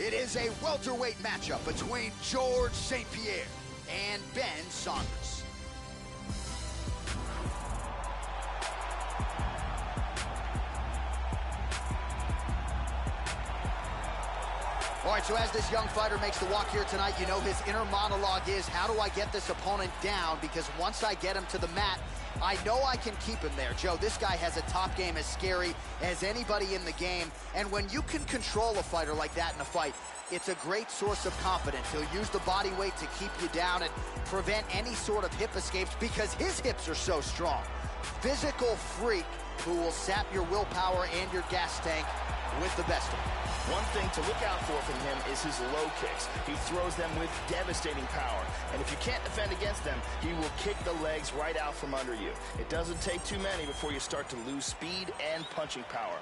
It is a welterweight matchup between George St-Pierre and Ben Saunders. All right, so as this young fighter makes the walk here tonight, you know his inner monologue is, how do I get this opponent down? Because once I get him to the mat, I know I can keep him there. Joe, this guy has a top game as scary as anybody in the game. And when you can control a fighter like that in a fight, it's a great source of confidence. He'll use the body weight to keep you down and prevent any sort of hip escapes because his hips are so strong. Physical freak who will sap your willpower and your gas tank with the best of them. One thing to look out for from him is his low kicks. He throws them with devastating power. And if you can't defend against them, he will kick the legs right out from under you. It doesn't take too many before you start to lose speed and punching power.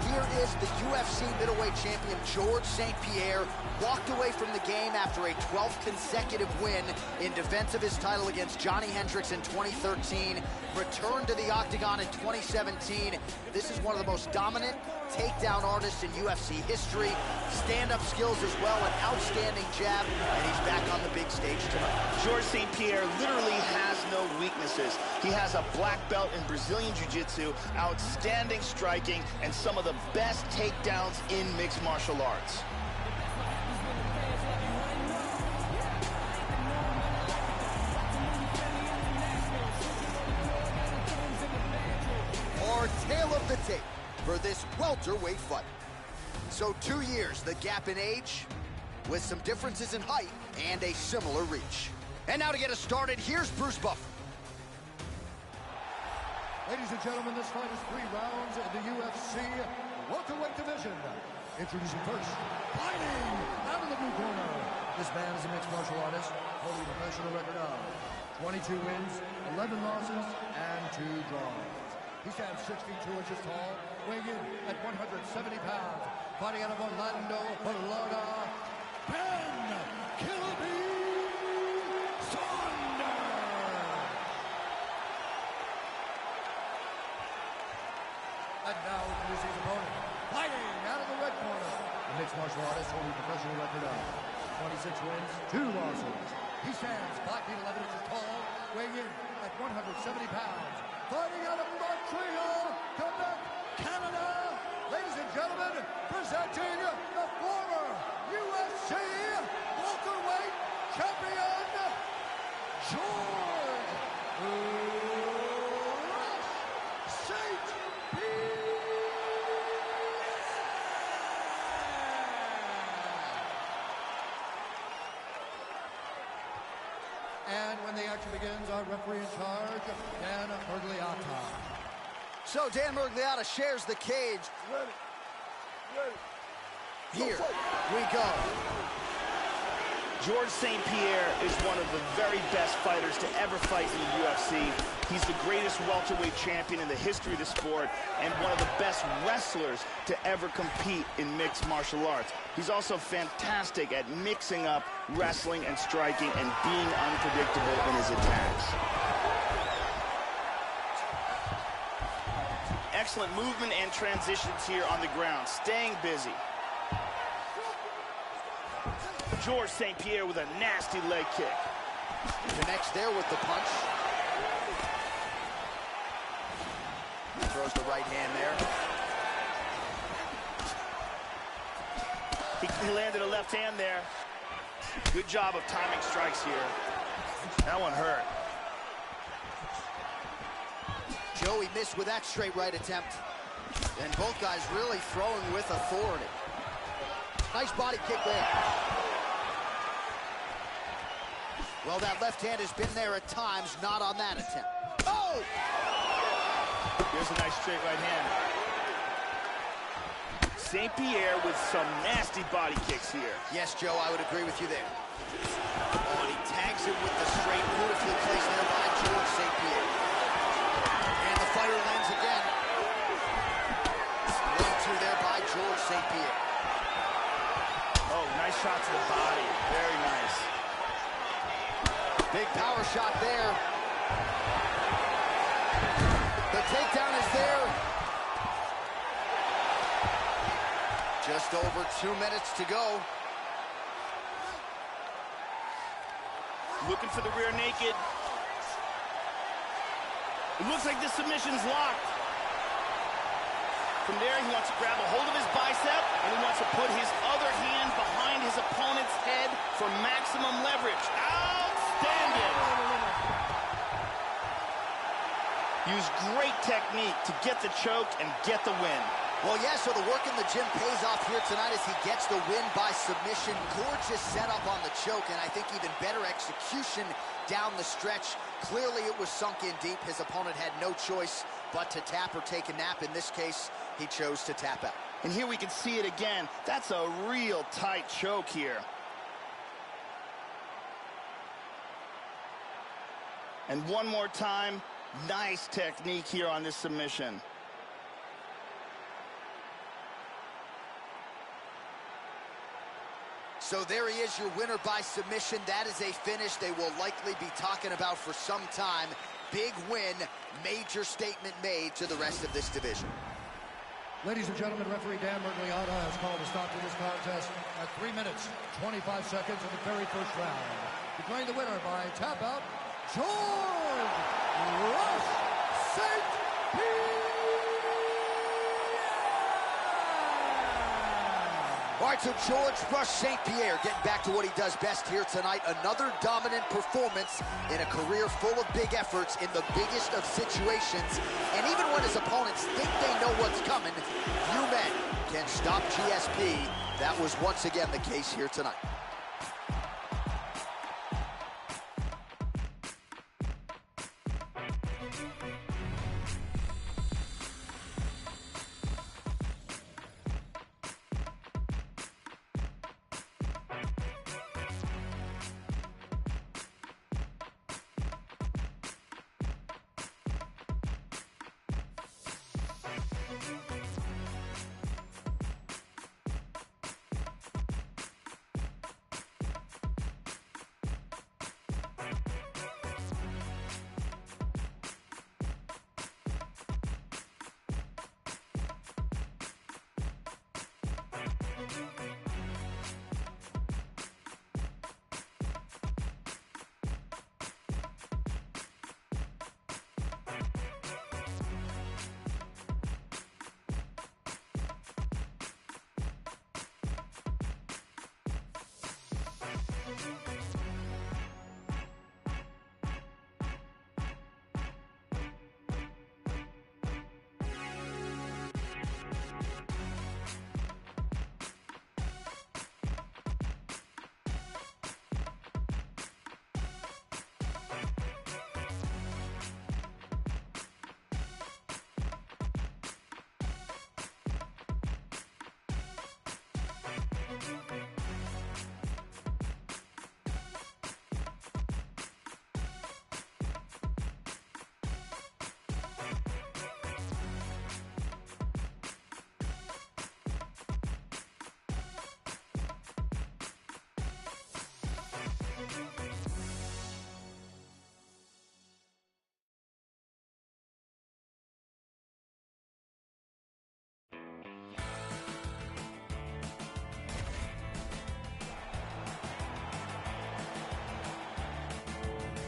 Here is the UFC middleweight champion, George St-Pierre, walked away from the game after a 12th consecutive win in defense of his title against Johnny Hendricks in 2013, returned to the octagon in 2017. This is one of the most dominant takedown artists in UFC history. Stand-up skills as well, an outstanding jab, and he's back on the big stage tonight. George St-Pierre literally has no weaknesses. He has a black belt in Brazilian Jiu-Jitsu, outstanding striking, and some of the best takedowns in mixed martial arts. Our tale of the tape for this welterweight fight. So 2 years, the gap in age, with some differences in height and a similar reach. And now to get us started, here's Bruce Buffer. Ladies and gentlemen, this fight is 3 rounds in the UFC welterweight division. Introducing first, fighting out of the blue corner. This man is a mixed martial artist, holding a professional record of 22 wins, 11 losses, and 2 draws. He stands 6 feet 2 inches tall, weighing in at 170 pounds, fighting out of Orlando, Florida, Ben Saunders. And now introducing his opponent, fighting out of the red corner, the mixed martial artist holding a professional record of 26 wins, 2 losses. He stands 5 feet 11 inches tall, weighing in at 170 pounds, fighting out of Montreal, Quebec, Canada. Ladies and gentlemen, presenting the former UFC welterweight champion, George St-Pierre. And when the action begins, our referee in charge, Dan Mergliata. So Dan Mergliata shares the cage. Ready. Here we go. George St-Pierre is one of the very best fighters to ever fight in the UFC. He's the greatest welterweight champion in the history of the sport and one of the best wrestlers to ever compete in mixed martial arts. He's also fantastic at mixing up wrestling and striking and being unpredictable in his attacks. Excellent movement and transitions here on the ground, staying busy. George St-Pierre with a nasty leg kick. Connects there with the punch. Throws the right hand there. He landed a left hand there. Good job of timing strikes here. That one hurt. Joey missed with that straight right attempt. And both guys really throwing with authority. Nice body kick there. Well, that left hand has been there at times, not on that attempt. Oh! Here's a nice straight right hand. St-Pierre with some nasty body kicks here. Yes, Joe, I would agree with you there. Oh, and he tags him with the straight, beautifully placed there by George St-Pierre. And the fighter lands again. 1-2 there by George St-Pierre. Oh, nice shot to the body. Very nice. Big power shot there. The takedown is there. Just over 2 minutes to go. Looking for the rear naked. It looks like the submission's locked. From there, he wants to grab a hold of his bicep, and he wants to put his other hand behind his opponent's head for maximum leverage. Outstanding! Use great technique to get the choke and get the win. Well, yeah, so the work in the gym pays off here tonight as he gets the win by submission. Gorgeous setup on the choke, and I think even better execution down the stretch. Clearly, it was sunk in deep. His opponent had no choice but to tap or take a nap. In this case, he chose to tap out. And here we can see it again. That's a real tight choke here. And one more time, nice technique here on this submission. So there he is, your winner by submission. That is a finish they will likely be talking about for some time. Big win, major statement made to the rest of this division. Ladies and gentlemen, referee Dan Mergliata has called a stop to this contest at 3 minutes, 25 seconds of the very first round. Declaring the winner by tap out, George Rush St-Pierre! All right, so George Rush St-Pierre getting back to what he does best here tonight. Another dominant performance in a career full of big efforts in the biggest of situations. And even when his opponents think they know what's coming, few men can stop GSP. That was once again the case here tonight.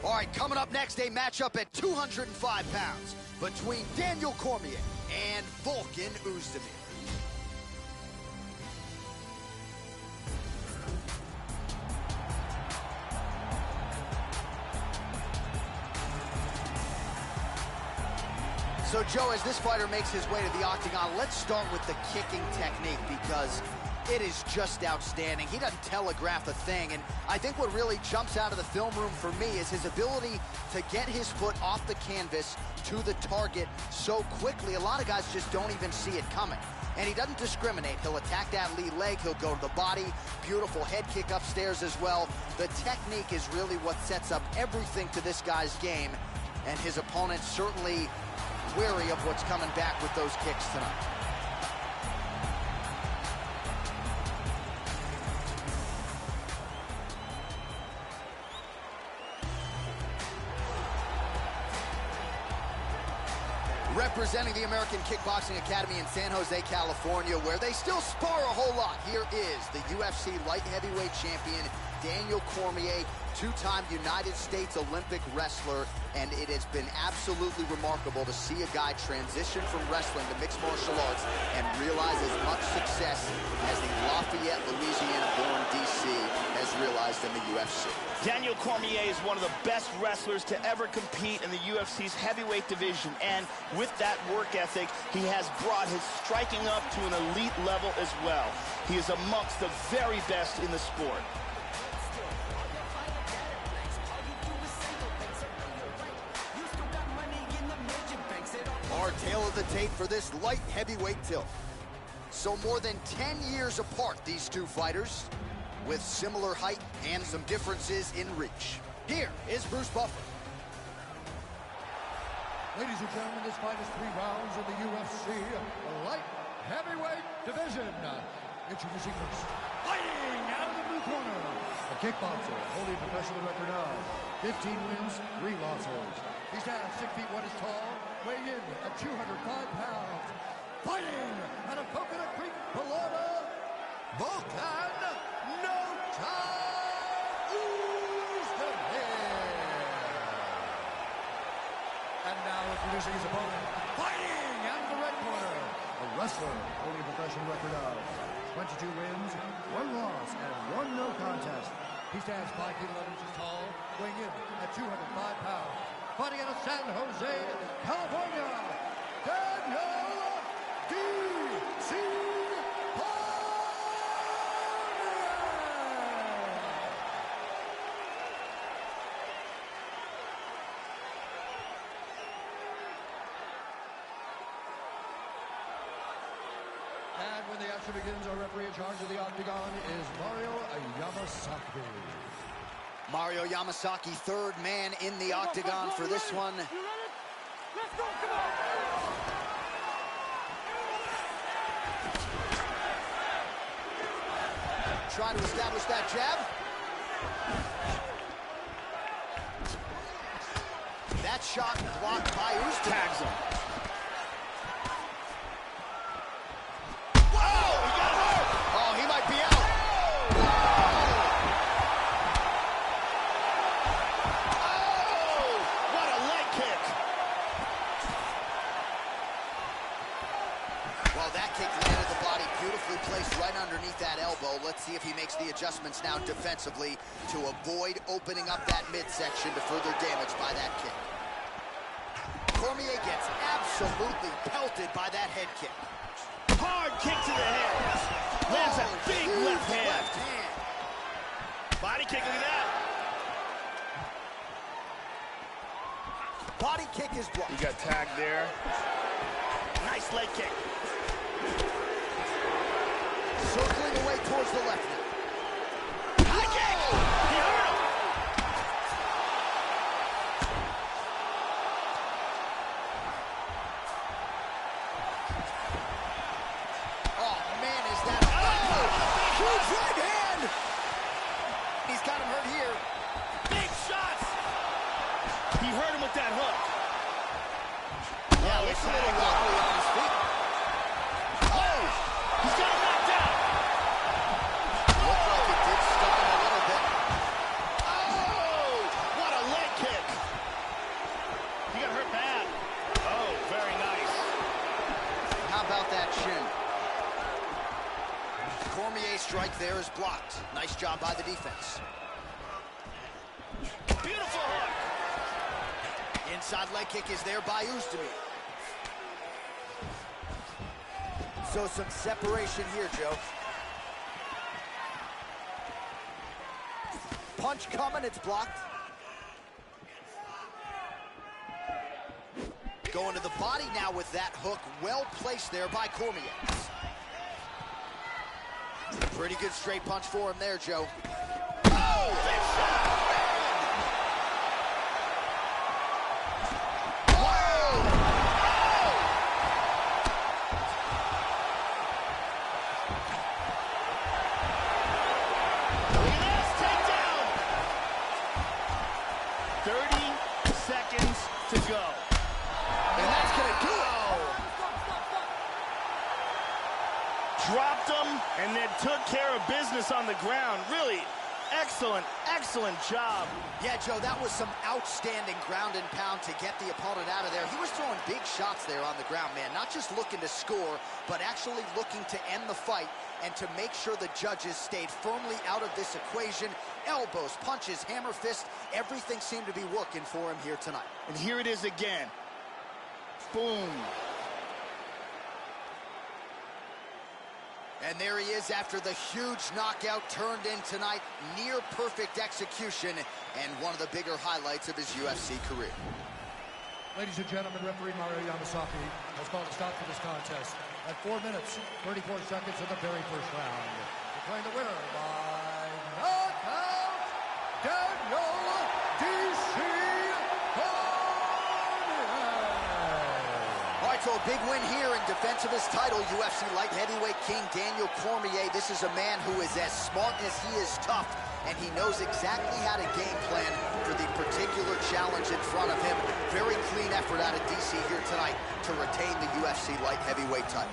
All right, coming up next, a matchup at 205 pounds between Daniel Cormier and Volkan Oezdemir. So, Joe, as this fighter makes his way to the octagon, let's start with the kicking technique because it is just outstanding. He doesn't telegraph a thing, and I think what really jumps out of the film room for me is his ability to get his foot off the canvas to the target so quickly. A lot of guys just don't even see it coming. And he doesn't discriminate. He'll attack that lead leg. He'll go to the body. Beautiful head kick upstairs as well. The technique is really what sets up everything to this guy's game, and his opponent certainly wary of what's coming back with those kicks tonight. Representing the American Kickboxing Academy in San Jose, California, where they still spar a whole lot. Here is the UFC light heavyweight champion, Daniel Cormier, two-time United States Olympic wrestler, and it has been absolutely remarkable to see a guy transition from wrestling to mixed martial arts and realize as much success as the Lafayette, Louisiana-born DC has realized in the UFC. Daniel Cormier is one of the best wrestlers to ever compete in the UFC's heavyweight division, and with that work ethic, he has brought his striking up to an elite level as well. He is amongst the very best in the sport. Our tale of the tape for this light heavyweight tilt. So more than 10 years apart, these two fighters, with similar height and some differences in reach. Here is Bruce Buffer. Ladies and gentlemen, this fight is 3 rounds in the UFC light heavyweight division. Introducing first, fighting out of the blue corner, a kickboxer holding a professional record of 15 wins, 3 losses. He stands 6 feet 1 inch tall, weighing in at 205 pounds. Fighting out of Coconut Creek, Florida, Volkan No-Time And now introducing his opponent, fighting out of the red corner, a wrestler holding a professional record of 22 wins, 1 loss, and 1 no contest. He stands 5 feet 11 inches tall, weighing in at 205 pounds. Fighting out of San Jose, California, Daniel D.C. And when the action begins, our referee in charge of the octagon is Mario Yamasaki. Mario Yamasaki, third man in the octagon for this one. Let's go, come on! Trying to establish that jab. That shot blocked by Usman. Tags him. Whoa, he got hurt. Oh, he might be out. Placed right underneath that elbow. Let's see if he makes the adjustments now defensively to avoid opening up that midsection to further damage by that kick. Cormier gets absolutely pelted by that head kick. Hard kick to the head. Lands a big left hand. Body kick, look at that. Body kick is blocked. You got tagged there. Nice leg kick. Circling away towards the left now. High kick! He hurt him! Oh, man, is that... Oh! Huge right hand! He's got him hurt here. Big shots! He hurt him with that hook. Yeah, looks a little wobbly on his feet. Oh! He's got him knocked out! Looked like it did stun him a little bit. Oh! What a leg kick! He got hurt bad. Oh, very nice. How about that shin? Cormier's strike there is blocked. Nice job by the defense. Beautiful hook! Inside leg kick is there by Usman. So some separation here, Joe. Punch coming, it's blocked. Going to the body now with that hook, well placed there by Cormier. Pretty good straight punch for him there, Joe. Oh! Big shot! And that's gonna do it. dropped him and then took care of business on the ground. Really excellent, excellent job. Yeah, Joe, that was some outstanding ground and pound to get the opponent out of there. He was throwing big shots there on the ground, man. Not just looking to score, but actually looking to end the fight and to make sure the judges stayed firmly out of this equation. Elbows, punches, hammer fist, everything seemed to be working for him here tonight. And here it is again. Boom. And there he is after the huge knockout turned in tonight. Near perfect execution and one of the bigger highlights of his UFC career. Ladies and gentlemen, referee Marion has called a stop to this contest at 4 minutes, 34 seconds of the very first round. Declaring the winner by knockout, Daniel D.C. So a big win here in defense of his title, UFC light heavyweight king Daniel Cormier. This is a man who is as smart as he is tough, and he knows exactly how to game plan for the particular challenge in front of him. Very clean effort out of DC here tonight to retain the UFC light heavyweight title.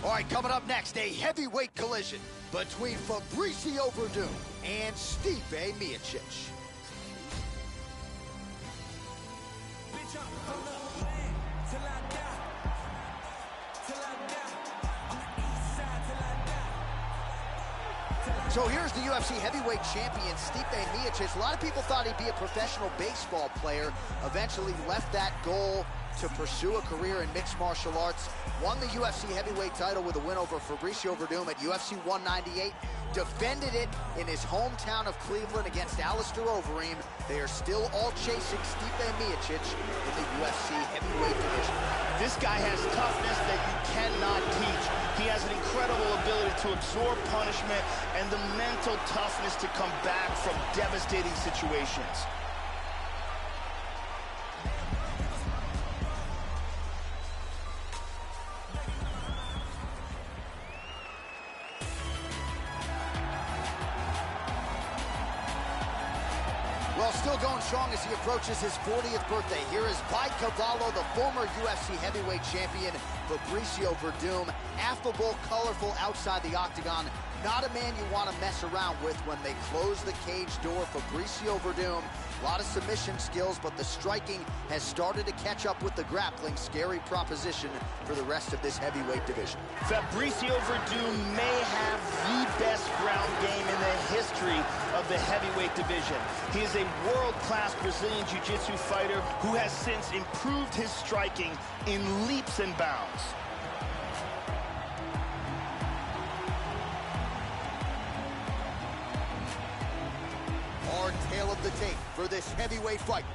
All right, coming up next, a heavyweight collision between Fabrício Werdum and Stipe Miocic. So here's the UFC heavyweight champion, Stipe Miocic. A lot of people thought he'd be a professional baseball player. Eventually left that goal to pursue a career in mixed martial arts. Won the UFC heavyweight title with a win over Fabrício Werdum at UFC 198. Defended it in his hometown of Cleveland against Alistair Overeem. They are still all chasing Stipe Miocic in the UFC heavyweight division. This guy has toughness that you cannot teach. He has an incredible ability to absorb punishment and the mental toughness to come back from devastating situations. Well, still going strong as he approaches his 40th birthday. Here is by Cavallo, the former UFC heavyweight champion, Fabrício Werdum. Affable, colorful outside the octagon. Not a man you want to mess around with when they close the cage door. Fabrício Werdum, a lot of submission skills, but the striking has started to catch up with the grappling. Scary proposition for the rest of this heavyweight division. Fabrício Werdum may have the best ground game in the history of the heavyweight division. He is a world-class Brazilian jiu-jitsu fighter who has since improved his striking in leaps and bounds. Our tale of the tape for this heavyweight fight.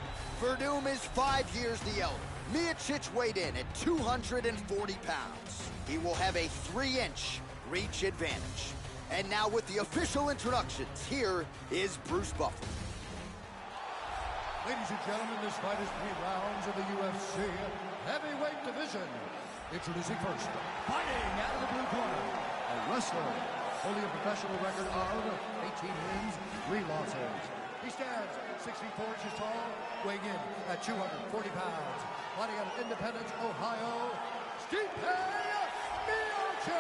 Werdum is 5 years the elder. Miocic weighed in at 240 pounds. He will have a 3-inch reach advantage. And now with the official introductions, here is Bruce Buffer. Ladies and gentlemen, this fight is 3 rounds of the UFC heavyweight division. Introducing first, fighting out of the blue corner, a wrestler holding a professional record of 18 wins, 3 losses. He stands 6 feet 4 inches tall, weighing in at 240 pounds. Fighting out of Independence, Ohio, Stipe Miocic.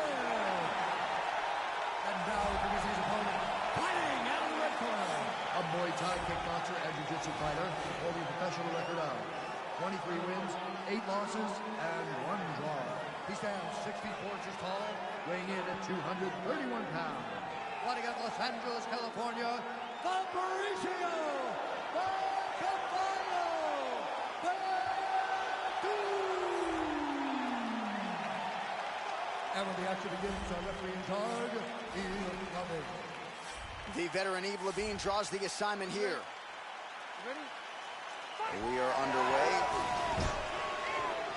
And now introducing his opponent, fighting out of the red corner, a Muay Thai kickboxer and jiu-jitsu fighter holding a professional record of 23 wins, 8 losses, and 1 draw. He stands 6 feet 4 inches tall, weighing in at 231 pounds. Fighting out of Los Angeles, California, Fabrício, and when the action begins, our referee in charge, Ian Covey. The veteran Yves Levine draws the assignment here. Ready? We are underway.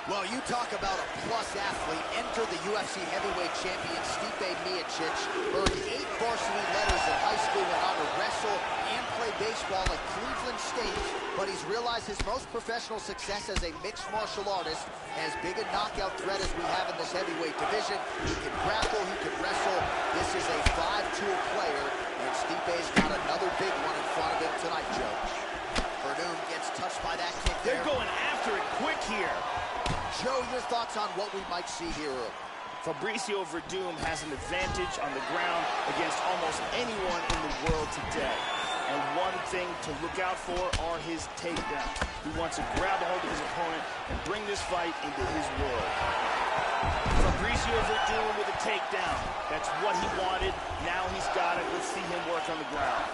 Well, you talk about a plus athlete. Enter the UFC heavyweight champion Stipe Miocic. Earned 8 varsity letters in high school, went on to wrestle and play baseball at Cleveland State. But he's realized his most professional success as a mixed martial artist. As big a knockout threat as we have in this heavyweight division. He can grapple, he can wrestle. This is a 5-tool player, and Stipe's got another big one in front of him tonight, Joe. Werdum gets touched by that kick there. They're going after it quick here. Joe, your thoughts on what we might see here early? Fabrício Werdum has an advantage on the ground against almost anyone in the world today. And one thing to look out for are his takedowns. He wants to grab a hold of his opponent and bring this fight into his world. Fabrício Werdum with a takedown. That's what he wanted. Now he's got it. Let's see him work on the ground.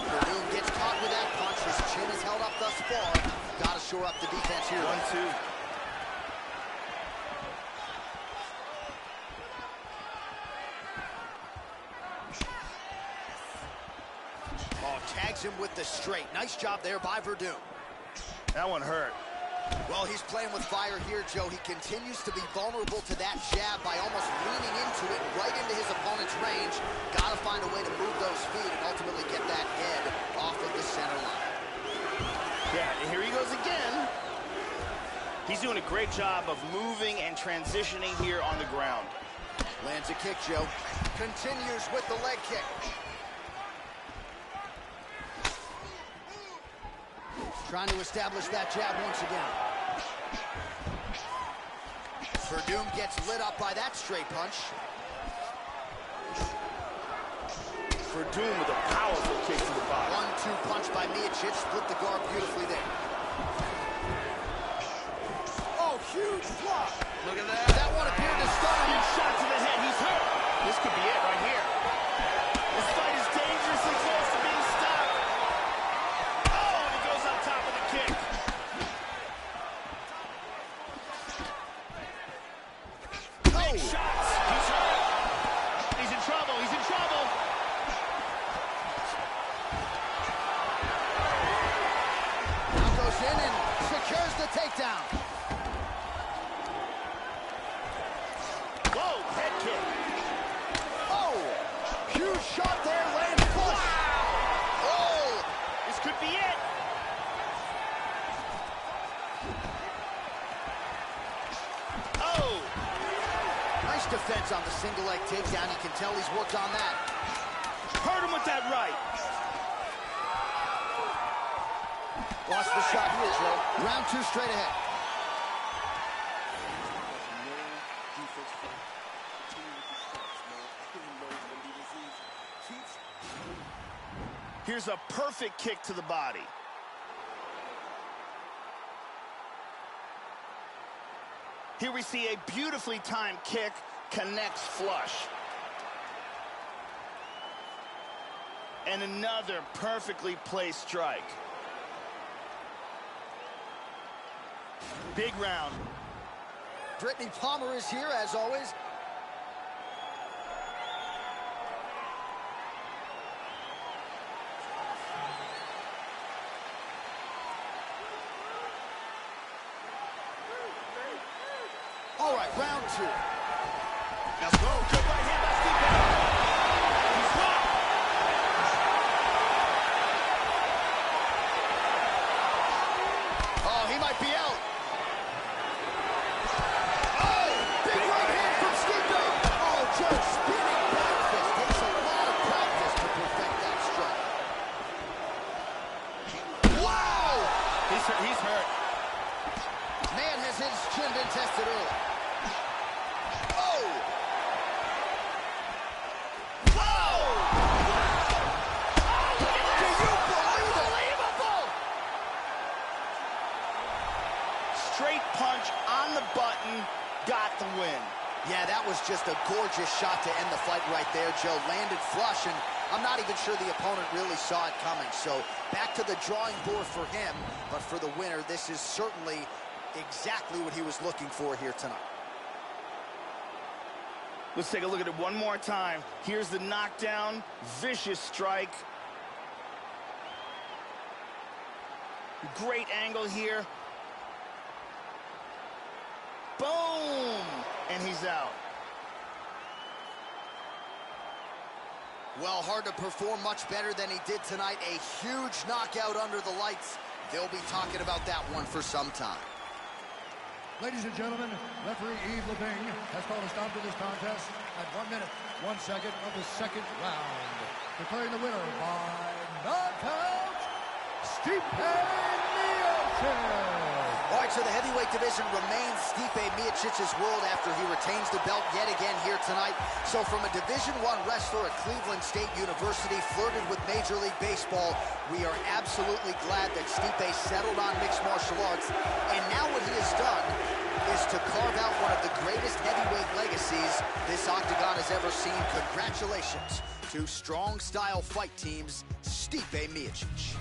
Werdum gets caught with that punch. His chin is held up thus far. Got to shore up the defense here. 1-2. Tags him with the straight. Nice job there by Werdum. That one hurt. Well, he's playing with fire here, Joe. He continues to be vulnerable to that jab by almost leaning into it right into his opponent's range. Got to find a way to move those feet and ultimately get that head off of the center line. Yeah, and here he goes again. He's doing a great job of moving and transitioning here on the ground. Lands a kick, Joe. Continues with the leg kick. Trying to establish that jab once again. Werdum gets lit up by that straight punch. Werdum with a powerful kick to the body. 1-2 punch by Miocic. Split the guard beautifully there. Oh, huge block. Look at that. That one appeared to stun him. Huge shot to the head. He's hurt. This could be it right here. This fight is dangerously close to being stopped. Kick. Big shots. He's hurt. He's in trouble. He's in trouble. Now goes in and secures the takedown. Whoa, head kick. Oh, huge shot there. Lands flush. Wow. Oh, this could be it. Defense on the single leg takedown. You can tell he's worked on that. Hurt him with that right. Lost the shot here, Joe. Round 2 straight ahead. Here's a perfect kick to the body. Here we see a beautifully timed kick. Connects flush. And another perfectly placed strike. Big round. Brittany Palmer is here, as always. round 2. Now go, good right hand by Stipe. He's rocked. Oh, he might be out. Oh, big right hand from Stipe. Oh, just spinning back fist. Takes a lot of practice to perfect that strike. Wow! He's hurt. Man has his chin been tested early. Oh! Whoa! Do you believe it? Unbelievable! Straight punch on the button, got the win. Yeah, that was just a gorgeous shot to end the fight right there, Joe. Landed flush, and I'm not even sure the opponent really saw it coming. So back to the drawing board for him, but for the winner, this is certainly exactly what he was looking for here tonight. Let's take a look at it one more time. Here's the knockdown, vicious strike. Great angle here. Boom! And he's out. Well, hard to perform much better than he did tonight. A huge knockout under the lights. They'll be talking about that one for some time. Ladies and gentlemen, referee Yves Lebing has called a stop to this contest at 1 minute, 1 second of the second round. Declaring the winner by knockout, Stipe Miocic. All right, so the heavyweight division remains Stipe Miocic's world after he retains the belt yet again here tonight. So from a Division I wrestler at Cleveland State University, flirted with Major League Baseball, we are absolutely glad that Stipe settled on mixed martial arts. And now what he has done is to carve out one of the greatest heavyweight legacies this octagon has ever seen. Congratulations to Strong Style Fight Team's Stipe Miocic.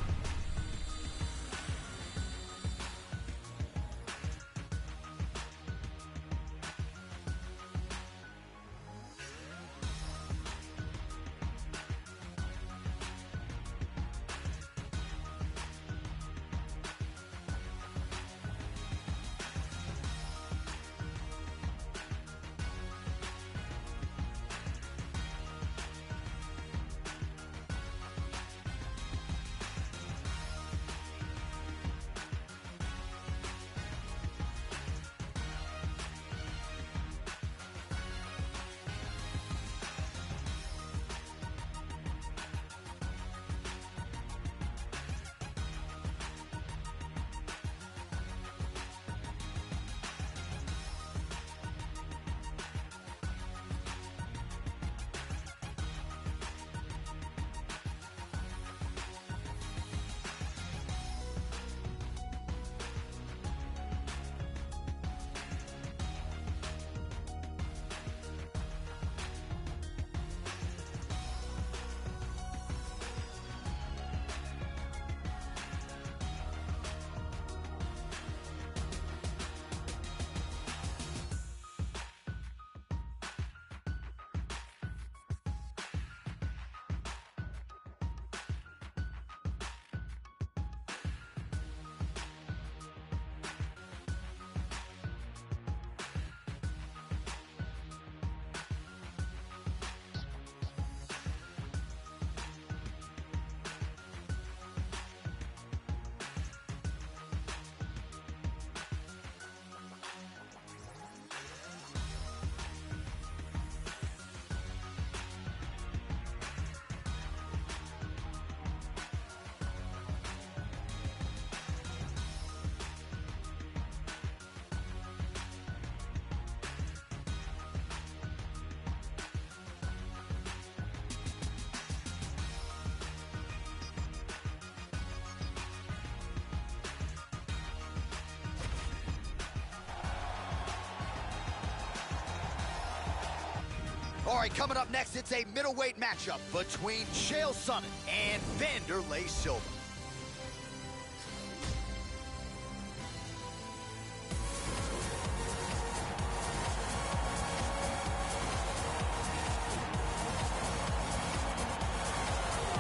All right, coming up next, it's a middleweight matchup between Chael Sonnen and Wanderlei Silva.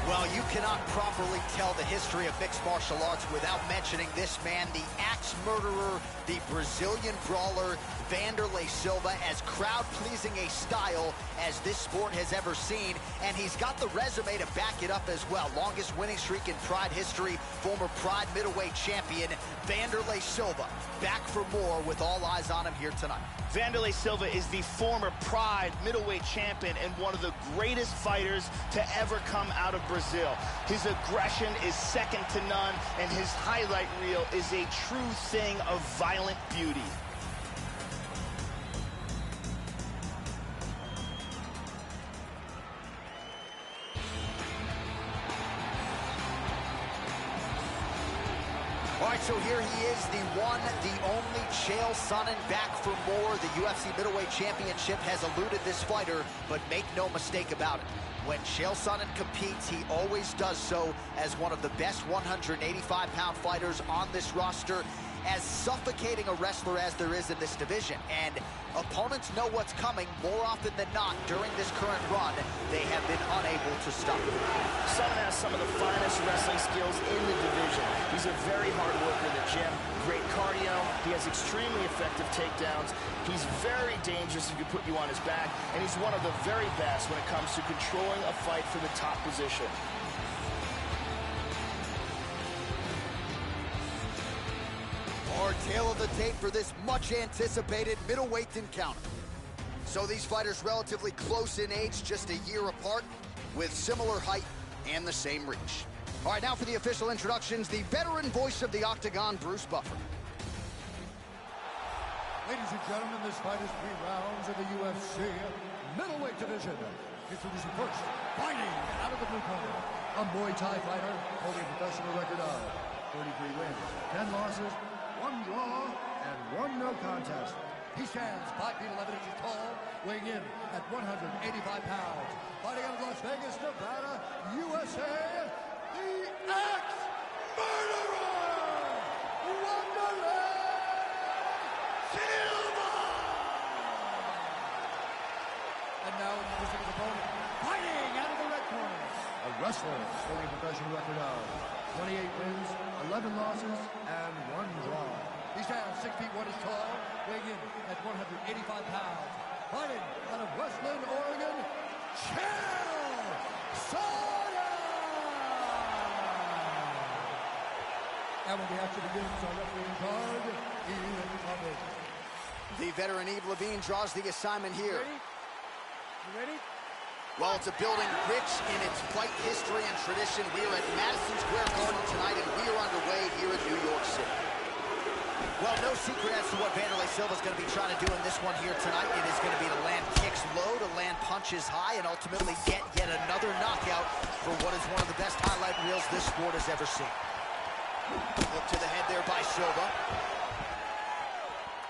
Well, you cannot properly tell the history of mixed martial arts without mentioning this man, the axe murderer, the Brazilian brawler, Wanderlei Silva, as crowd-pleasing a style as this sport has ever seen, and he's got the resume to back it up as well. Longest winning streak in Pride history, former Pride middleweight champion, Wanderlei Silva, back for more with all eyes on him here tonight. Wanderlei Silva is the former Pride middleweight champion and one of the greatest fighters to ever come out of Brazil. His aggression is second to none, and his highlight reel is a true thing of violent beauty. All right, so here he is, the one, the only Chael Sonnen, back for more. The UFC Middleweight Championship has eluded this fighter, but make no mistake about it. When Chael Sonnen competes, he always does so as one of the best 185-pound fighters on this roster, as suffocating a wrestler as there is in this division. And opponents know what's coming more often than not during this current run. They have been unable to stop him. Sonnen has some of the finest wrestling skills in the division. He's a very hard worker in the gym, great cardio, he has extremely effective takedowns, he's very dangerous if you put you on his back, and he's one of the very best when it comes to controlling a fight for the top position. Our tale of the tape for this much-anticipated middleweight encounter. So these fighters relatively close in age, just a year apart, with similar height and the same reach. All right, now for the official introductions, the veteran voice of the Octagon, Bruce Buffer. Ladies and gentlemen, this fight is 3 rounds in the UFC middleweight division. Introducing first, fighting out of the blue corner, a Muay Thai fighter holding a professional record of 33 wins, 10 losses, 1 draw, and 1 no contest. He stands 5 feet 11 inches tall, weighing in at 185 pounds. Fighting out of Las Vegas, Nevada, USA, the ex-murderer, Wanderlei Silva! And now introducing his opponent, fighting out of the red corner, a wrestler holding a professional record of 28 wins, 11 losses, and 1 draw. He stands 6 feet 1 inches tall, weighing in at 185 pounds. Fighting out of Westland, Oregon, Chael Sonnen! And when the action begins, our referee in charge, Ian Levine. The veteran Yves Levine draws the assignment here. You ready? Well, it's a building rich in its fight history and tradition. We are at Madison Square Garden tonight, and we are underway here in New York City. Well, no secret as to what Wanderlei Silva is going to be trying to do in this one here tonight. It is going to be to land kicks low, to land punches high, and ultimately get yet another knockout for what is one of the best highlight reels this sport has ever seen. Look to the head there by Silva.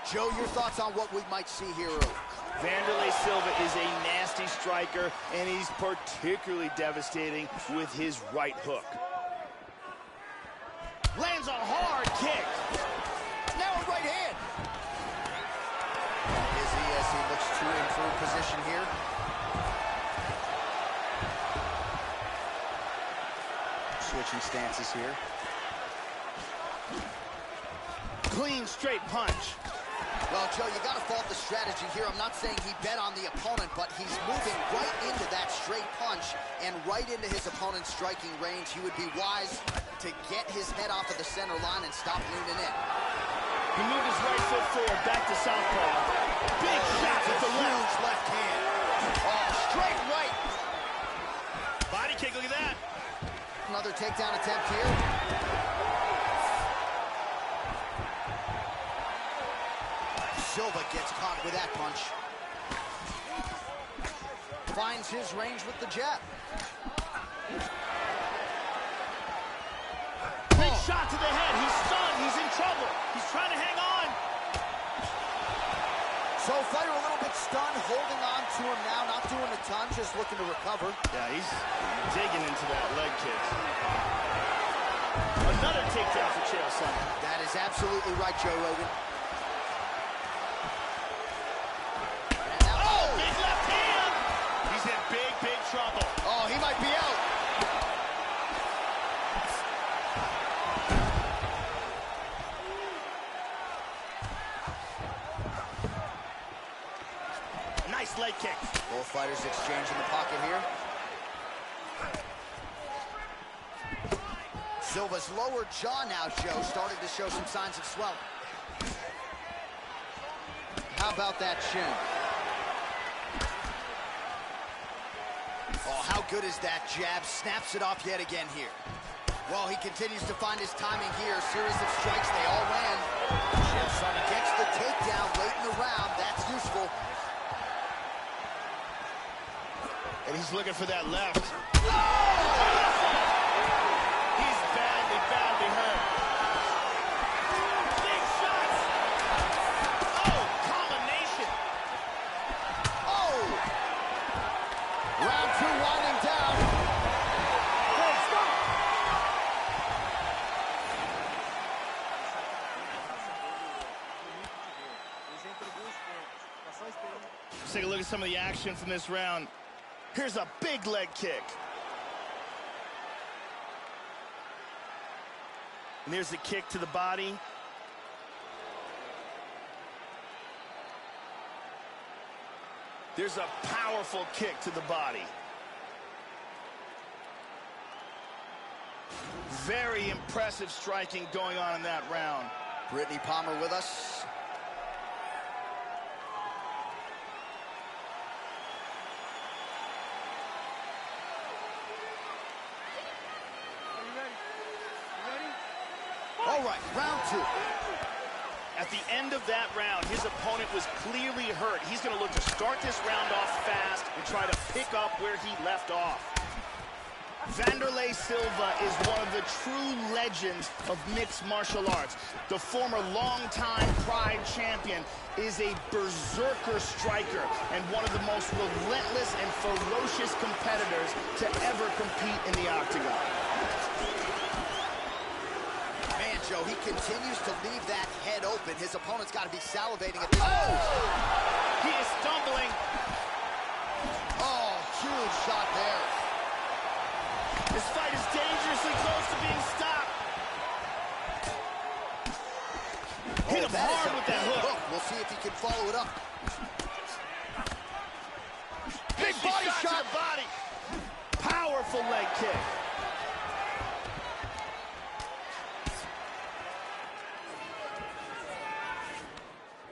Joe, your thoughts on what we might see here early? Wanderlei Silva is a nasty striker, and he's particularly devastating with his right hook. Lands a hard kick. Now a right hand. Is he as he looks to improve position here? Switching stances here. Clean, straight punch. Well, Joe, you got to fault the strategy here. I'm not saying he bet on the opponent, but he's moving right into that straight punch and right into his opponent's striking range. He would be wise to get his head off of the center line and stop leaning in. He moved his right foot forward, back to southpaw. Big shot with the huge left hand. Oh, straight right. Body kick, look at that. Another takedown attempt here. Silva gets caught with that punch. Finds his range with the jab. Big shot to the head. He's stunned. He's in trouble. He's trying to hang on. So fighter a little bit stunned, holding on to him now, not doing a ton, just looking to recover. Yeah, he's digging into that leg kick. Another takedown for Chael Sonnen. That is absolutely right, Joe Rogan. Big trouble. Oh, he might be out. leg kick. Both fighters exchange in the pocket here. Silva's lower jaw now, Joe, started to show some signs of swelling. How about that chin? Oh, how good is that jab? Snaps it off yet again here. Well, he continues to find his timing here. Series of strikes, they all land. Sonnen gets the takedown late in the round. That's useful. And he's looking for that left. Oh! He's badly, badly hurt. Big shots! Oh, combination! Oh! Round 2 winding down. Hey, stop! Let's take a look at some of the action from this round. Here's a big leg kick. And there's the kick to the body. There's a powerful kick to the body. Very impressive striking going on in that round. Brittany Palmer with us. All right, round 2. At the end of that round, his opponent was clearly hurt. He's going to look to start this round off fast and try to pick up where he left off. Wanderlei Silva is one of the true legends of mixed martial arts. The former longtime Pride champion is a berserker striker and one of the most relentless and ferocious competitors to ever compete in the octagon. Joe, he continues to leave that head open. His opponent's got to be salivating at this. Oh! He is stumbling. Oh, huge shot there. This fight is dangerously close to being stopped. Hit him hard with that hook. We'll see if he can follow it up. Big body shot to the body. Powerful leg kick.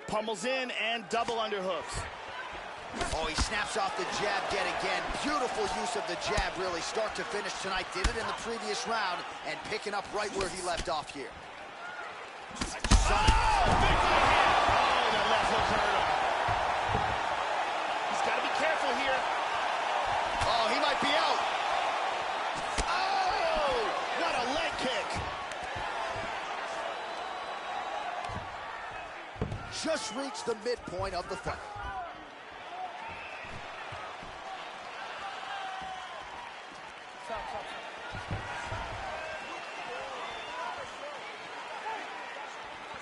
Pummels in and double underhooks. Oh, he snaps off the jab yet again. Beautiful use of the jab, really, start to finish tonight. Did it in the previous round and picking up right where he left off here. Oh, big right hand. Oh, that left hook hurt him. He's got to be careful here. Oh, he might be out. Oh, what a leg kick. Just reached the midpoint of the fight.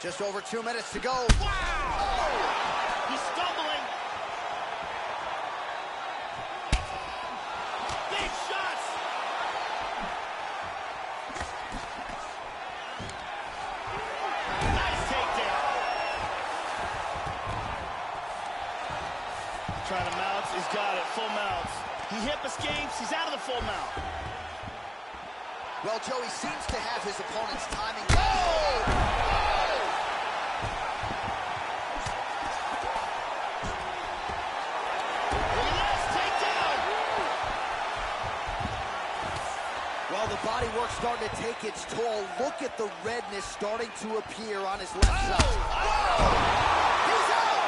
Just over 2 minutes to go. Wow! Oh, he's stumbling. Big shots. Nice takedown. Trying to mount. He's got it. Full mounts. He hip escapes. He's out of the full mount. Well, Joe, he seems to have his opponent's timing. Oh! Well, the body work starting to take its toll. Look at the redness starting to appear on his left side. Oh! He's out!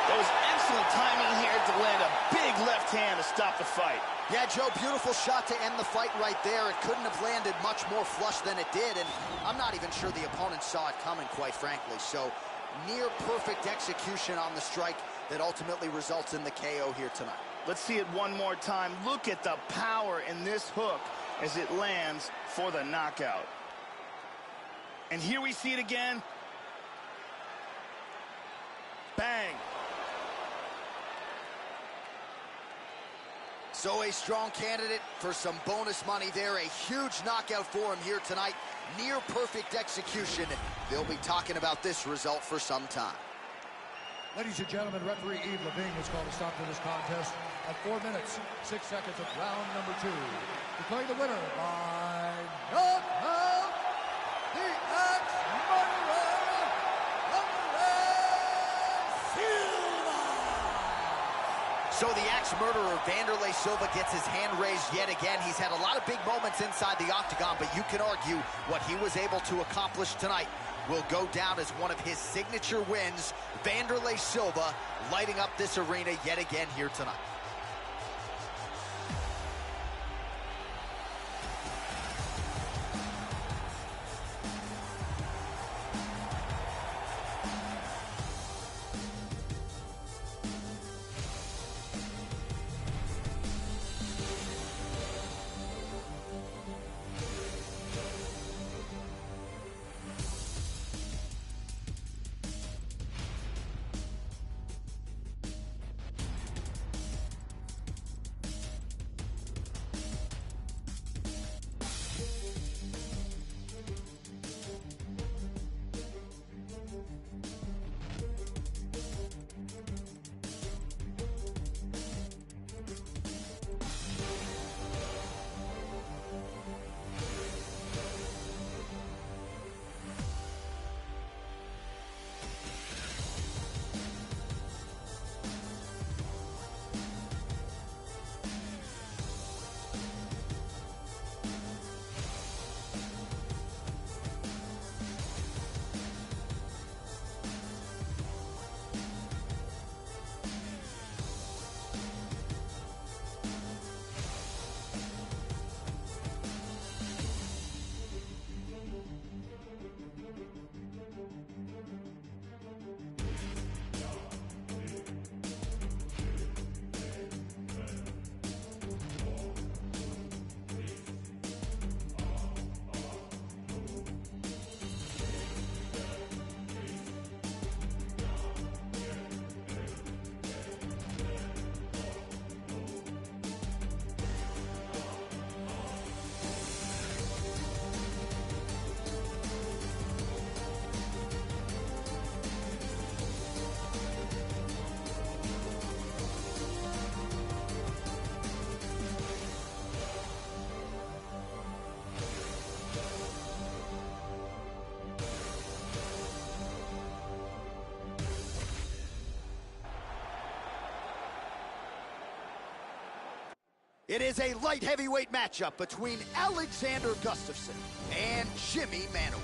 That was excellent timing here to land a big left hand to stop the fight. Yeah, Joe, beautiful shot to end the fight right there. It couldn't have landed much more flush than it did, and I'm not even sure the opponent saw it coming, quite frankly. So, near perfect execution on the strike that ultimately results in the KO here tonight. Let's see it one more time. Look at the power in this hook as it lands for the knockout. And here we see it again. Bang. So a strong candidate for some bonus money there. A huge knockout for him here tonight. Near perfect execution. They'll be talking about this result for some time. Ladies and gentlemen, referee Yves Levine has called a stop to this contest at 4 minutes, 6 seconds of round number 2. Declaring the winner by knockout, the ex-murderer, Silva. So the ex-murderer, Wanderlei Silva, gets his hand raised yet again. He's had a lot of big moments inside the octagon, but you can argue what he was able to accomplish tonight will go down as one of his signature wins. Wanderlei Silva lighting up this arena yet again here tonight. It is a light heavyweight matchup between Alexander Gustafsson and Jimi Manuwa.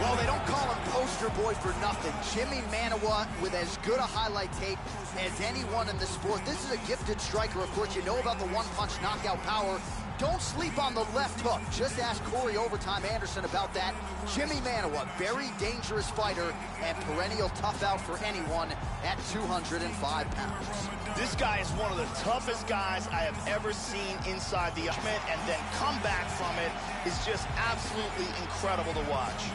Well, they don't call him poster boy for nothing. Jimi Manuwa with as good a highlight tape as anyone in the sport. This is a gifted striker. Of course, you know about the one-punch knockout power. Don't sleep on the left hook. Just ask Corey Overtime Anderson about that. Jimi Manuwa, very dangerous fighter and perennial tough out for anyone at 205 pounds. This guy is one of the toughest guys I have ever seen inside the event, and then come back from it is just absolutely incredible to watch.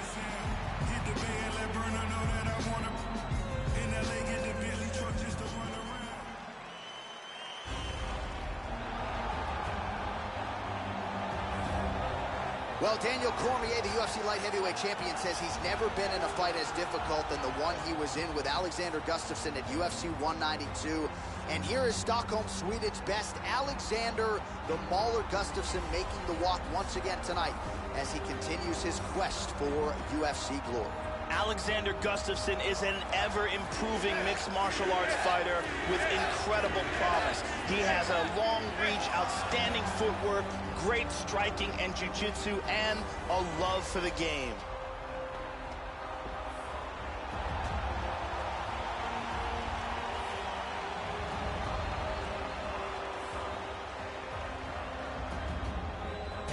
Well, Daniel Cormier, the UFC light heavyweight champion, says he's never been in a fight as difficult than the one he was in with Alexander Gustafsson at UFC 192. And here is Stockholm, Sweden's best, Alexander the Mauler Gustafsson, making the walk once again tonight as he continues his quest for UFC glory. Alexander Gustafsson is an ever-improving mixed martial arts fighter with incredible promise. He has a long reach, outstanding footwork, great striking and jiu-jitsu, and a love for the game.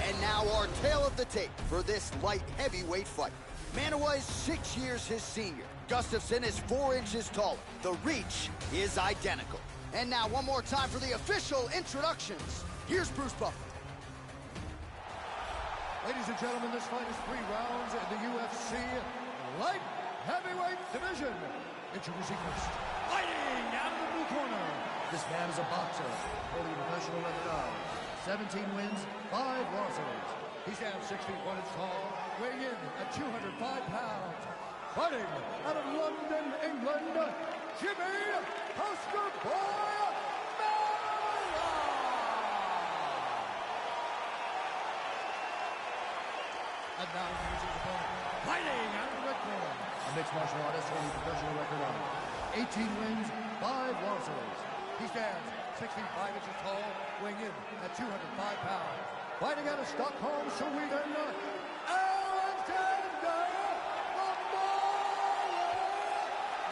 And now our tale of the tape for this light heavyweight fight. Manuwa is 6 years his senior. Gustafsson is 4 inches taller. The reach is identical. And now one more time for the official introductions. Here's Bruce Buffer. Ladies and gentlemen, this fight is 3 rounds in the UFC light heavyweight division. Introducing first, fighting out of the blue corner, This man is a boxer, holding a professional record of 17 wins, 5 losses. He stands 6 feet 1 inch tall, weighing in at 205 pounds. Fighting out of London, England, Jimi Poster Boy Manuwa! And now he's his opponent, fighting out of the red corner, a mixed martial artist holding a professional record of 18 wins, 5 losses. He stands 6 feet 5 inches tall, weighing in at 205 pounds. Fighting out of Stockholm, Sweden, Alistair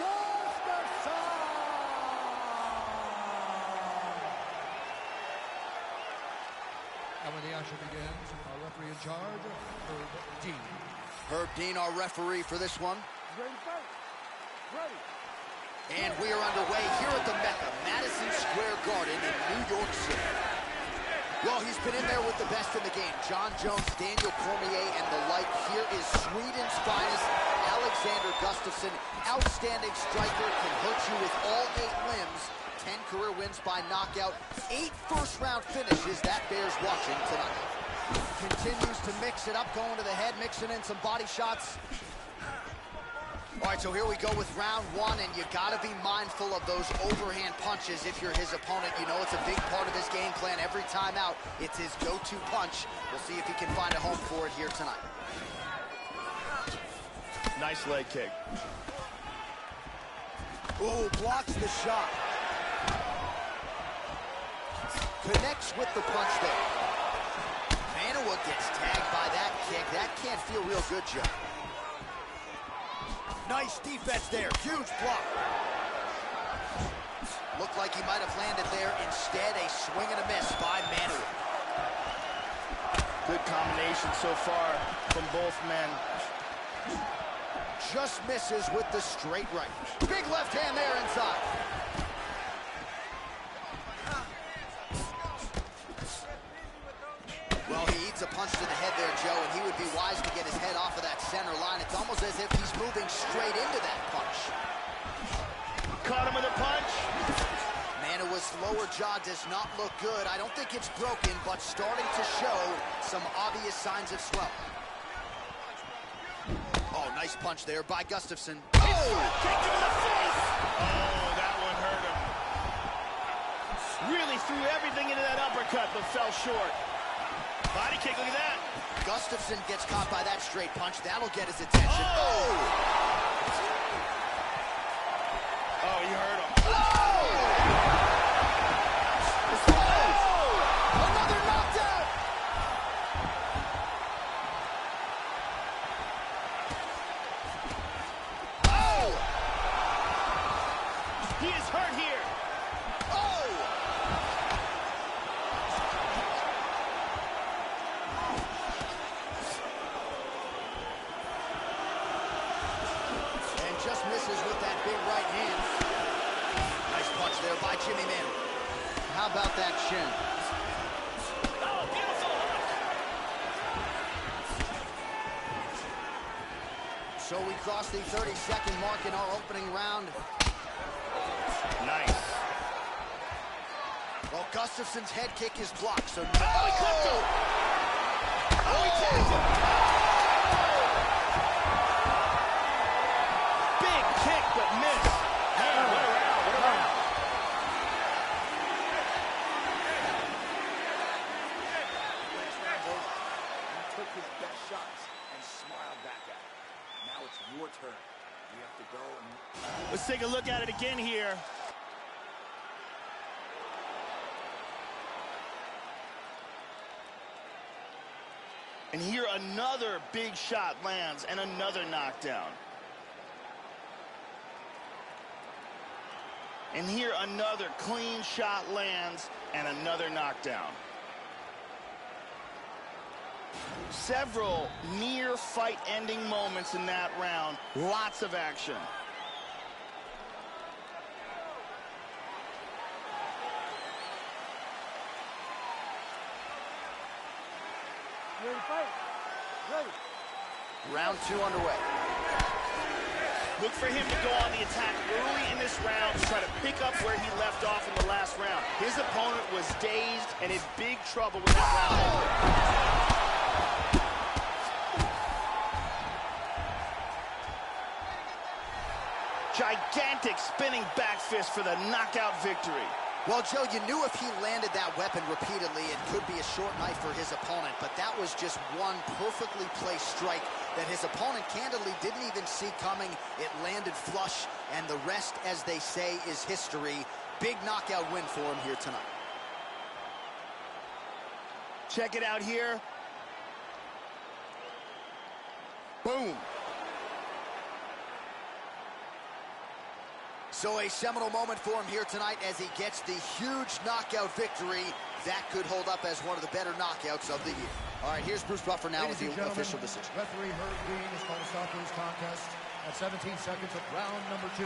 Gustafsson! And when the action begins, our referee in charge, Herb Dean. Herb Dean, our referee for this one. Ready to fight? Ready. And we are underway here at the Mecca, Madison Square Garden in New York City. Well, he's been in there with the best in the game. John Jones, Daniel Cormier, and the like. Here is Sweden's finest, Alexander Gustafsson. Outstanding striker, can hurt you with all 8 limbs. 10 career wins by knockout. 8 first-round finishes. That bears watching tonight. Continues to mix it up, going to the head, mixing in some body shots. All right, so here we go with round 1, and you gotta be mindful of those overhand punches if you're his opponent. You know it's a big part of his game plan. Every time out, it's his go-to punch. We'll see if he can find a home for it here tonight. Nice leg kick. Ooh, blocks the shot. Connects with the punch there. Manuwa gets tagged by that kick. That can't feel real good, Joe. Nice defense there, huge block. Looked like he might have landed there. Instead, a swing and a miss by Manuwa. Good combination so far from both men. Just misses with the straight right. Big left hand there inside. Well, he eats a punch to the head there, Joe, and he would be wise to get his head off of that center line. It's almost as if he's moving straight into that punch. Caught him with a punch. Manuwa's lower jaw does not look good. I don't think it's broken, but starting to show some obvious signs of swelling. Oh, nice punch there by Gustafsson. Oh! Kick him in the face! Oh, that one hurt him. Really threw everything into that uppercut, but fell short. Body kick, look at that. Gustafsson gets caught by that straight punch. That'll get his attention. Oh! Oh, he hurt him. Oh! Oh! Another knockdown! Oh! He is hurt here. Oh! And just misses with that big right hand. Nice punch there by Jimi. How about that shin? Oh, beautiful. So we crossed the 30-second mark in our opening round. Nice. Well, Gustafsson's head kick is blocked, so no! Oh, he clipped him. Oh, he tagged him. Big kick, but missed. Man, what a round, what a round. He took his best shots and smiled back at it. Now it's your turn. You have to go and... Let's take a look at it again here. And here another big shot lands and another knockdown. And here another clean shot lands and another knockdown. Several near fight-ending moments in that round. Lots of action. Ready to fight? Ready. Round 2 underway. Look for him to go on the attack early in this round to try to pick up where he left off in the last round. His opponent was dazed and in big trouble when that round ended. Gigantic spinning back fist for the knockout victory. Well, Joe, you knew if he landed that weapon repeatedly, it could be a short night for his opponent, but that was just one perfectly placed strike that his opponent candidly didn't even see coming. It landed flush, and the rest, as they say, is history. Big knockout win for him here tonight. Check it out here. Boom. So a seminal moment for him here tonight as he gets the huge knockout victory. That could hold up as one of the better knockouts of the year. All right, here's Bruce Buffer now with the official decision. Referee Herb Green is going to stop this contest at 17 seconds of round number 2.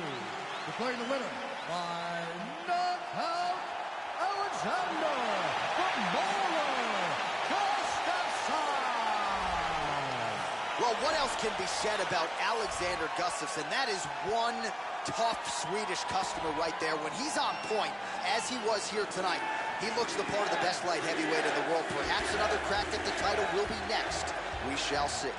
Declaring the winner by knockout, Alexander Gustafsson. Well, what else can be said about Alexander Gustafsson? That is one tough Swedish customer right there. When he's on point, as he was here tonight, he looks the part of the best light heavyweight in the world. Perhaps another crack at the title will be next. We shall see.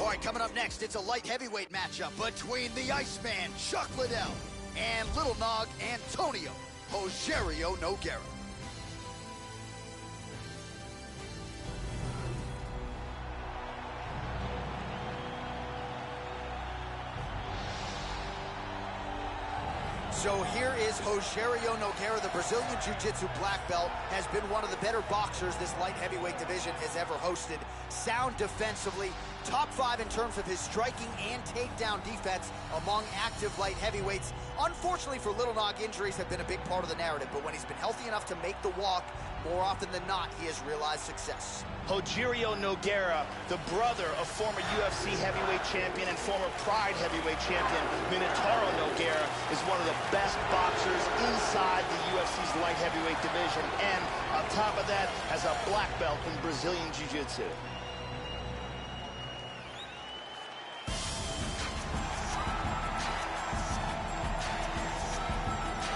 All right, coming up next, it's a light heavyweight matchup between the Iceman, Chuck Liddell, and Little Nog Antonio Rogerio Nogueira. So here is Rogerio Nogueira, the Brazilian Jiu-Jitsu black belt, has been one of the better boxers this light heavyweight division has ever hosted. Sound defensively, top 5 in terms of his striking and takedown defense among active light heavyweights. Unfortunately for Little Nog, injuries have been a big part of the narrative, but when he's been healthy enough to make the walk, more often than not, he has realized success. Rogerio Nogueira, the brother of former UFC heavyweight champion and former Pride heavyweight champion Minotouro Nogueira, is one of the best boxers inside the UFC's light heavyweight division, and on top of that, has a black belt in Brazilian Jiu-Jitsu.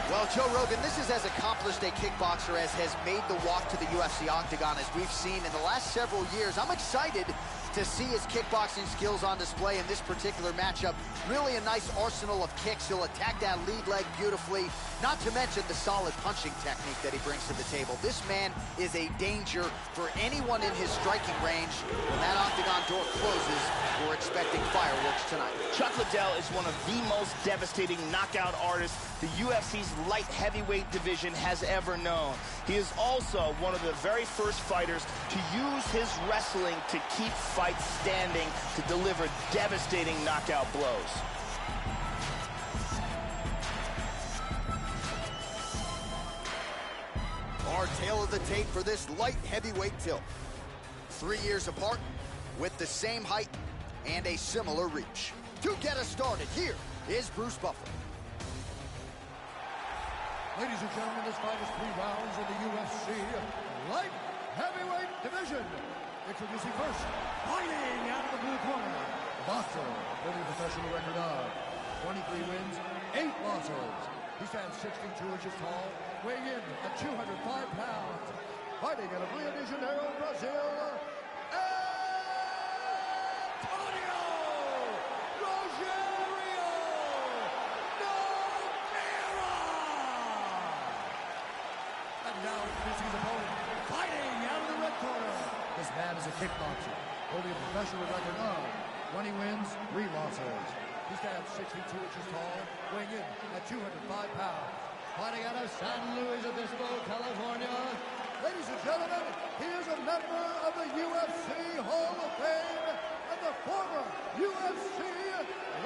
Well, Joe Rogan, this is as accomplished a kickboxer as has made the walk to the UFC octagon as we've seen in the last several years. I'm excited to see his kickboxing skills on display in this particular matchup. Really a nice arsenal of kicks. He'll attack that lead leg beautifully, not to mention the solid punching technique that he brings to the table. This man is a danger for anyone in his striking range. When that octagon door closes, we're expecting fireworks tonight. Chuck Liddell is one of the most devastating knockout artists the UFC's light heavyweight division has ever known. He is also one of the very first fighters to use his wrestling to keep fights standing, to deliver devastating knockout blows. Our tale of the tape for this light heavyweight tilt. 3 years apart, with the same height and a similar reach. To get us started, here is Bruce Buffer. Ladies and gentlemen, this fight is 3 rounds in the UFC light heavyweight division. Introducing first, fighting out of the blue corner, the boxer, holding a professional record of 23 wins, 8 losses. He stands 62 inches tall, weighing in at 205 pounds. Fighting out of Rio de Janeiro, Brazil, now introducing his opponent, fighting out of the red corner. This man is a kickboxer, holding a professional record of 20 wins, 3 losses. He stands 62 inches tall, weighing in at 205 pounds. Fighting out of San Luis Obispo, California. Ladies and gentlemen, he is a member of the UFC Hall of Fame and the former UFC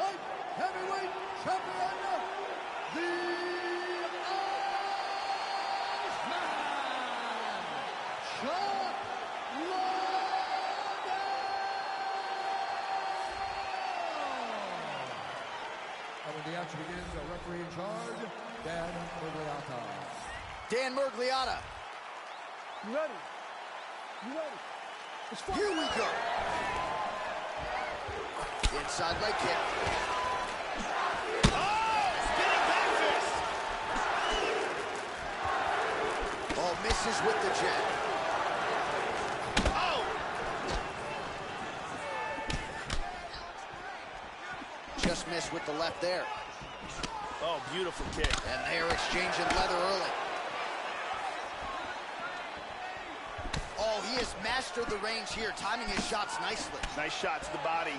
light heavyweight champion, the the action begins, a referee in charge, Dan Murgliata. Dan Murgliata. You ready? You ready? It's fun. Here we go. Inside leg kick. Oh, spinning back fist. Oh, misses with the jab. Oh. Just missed with the left there. Oh, beautiful kick. And they're exchanging leather early. Oh, he has mastered the range here, timing his shots nicely. Nice shot to the body.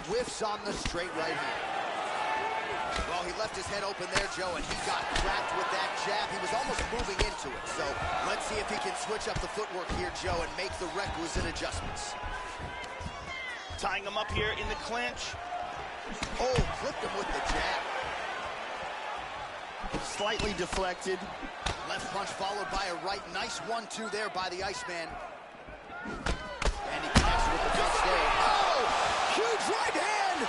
Whiffs on the straight right hand. Well, he left his head open there, Joe, and he got cracked with that jab. He was almost moving into it. So let's see if he can switch up the footwork here, Joe, and make the requisite adjustments. Tying him up here in the clinch. Oh, flipped him with the jab. Slightly deflected. Left punch followed by a right. Nice 1-2 there by the Iceman. And he connects with the big stay. Oh, huge right hand.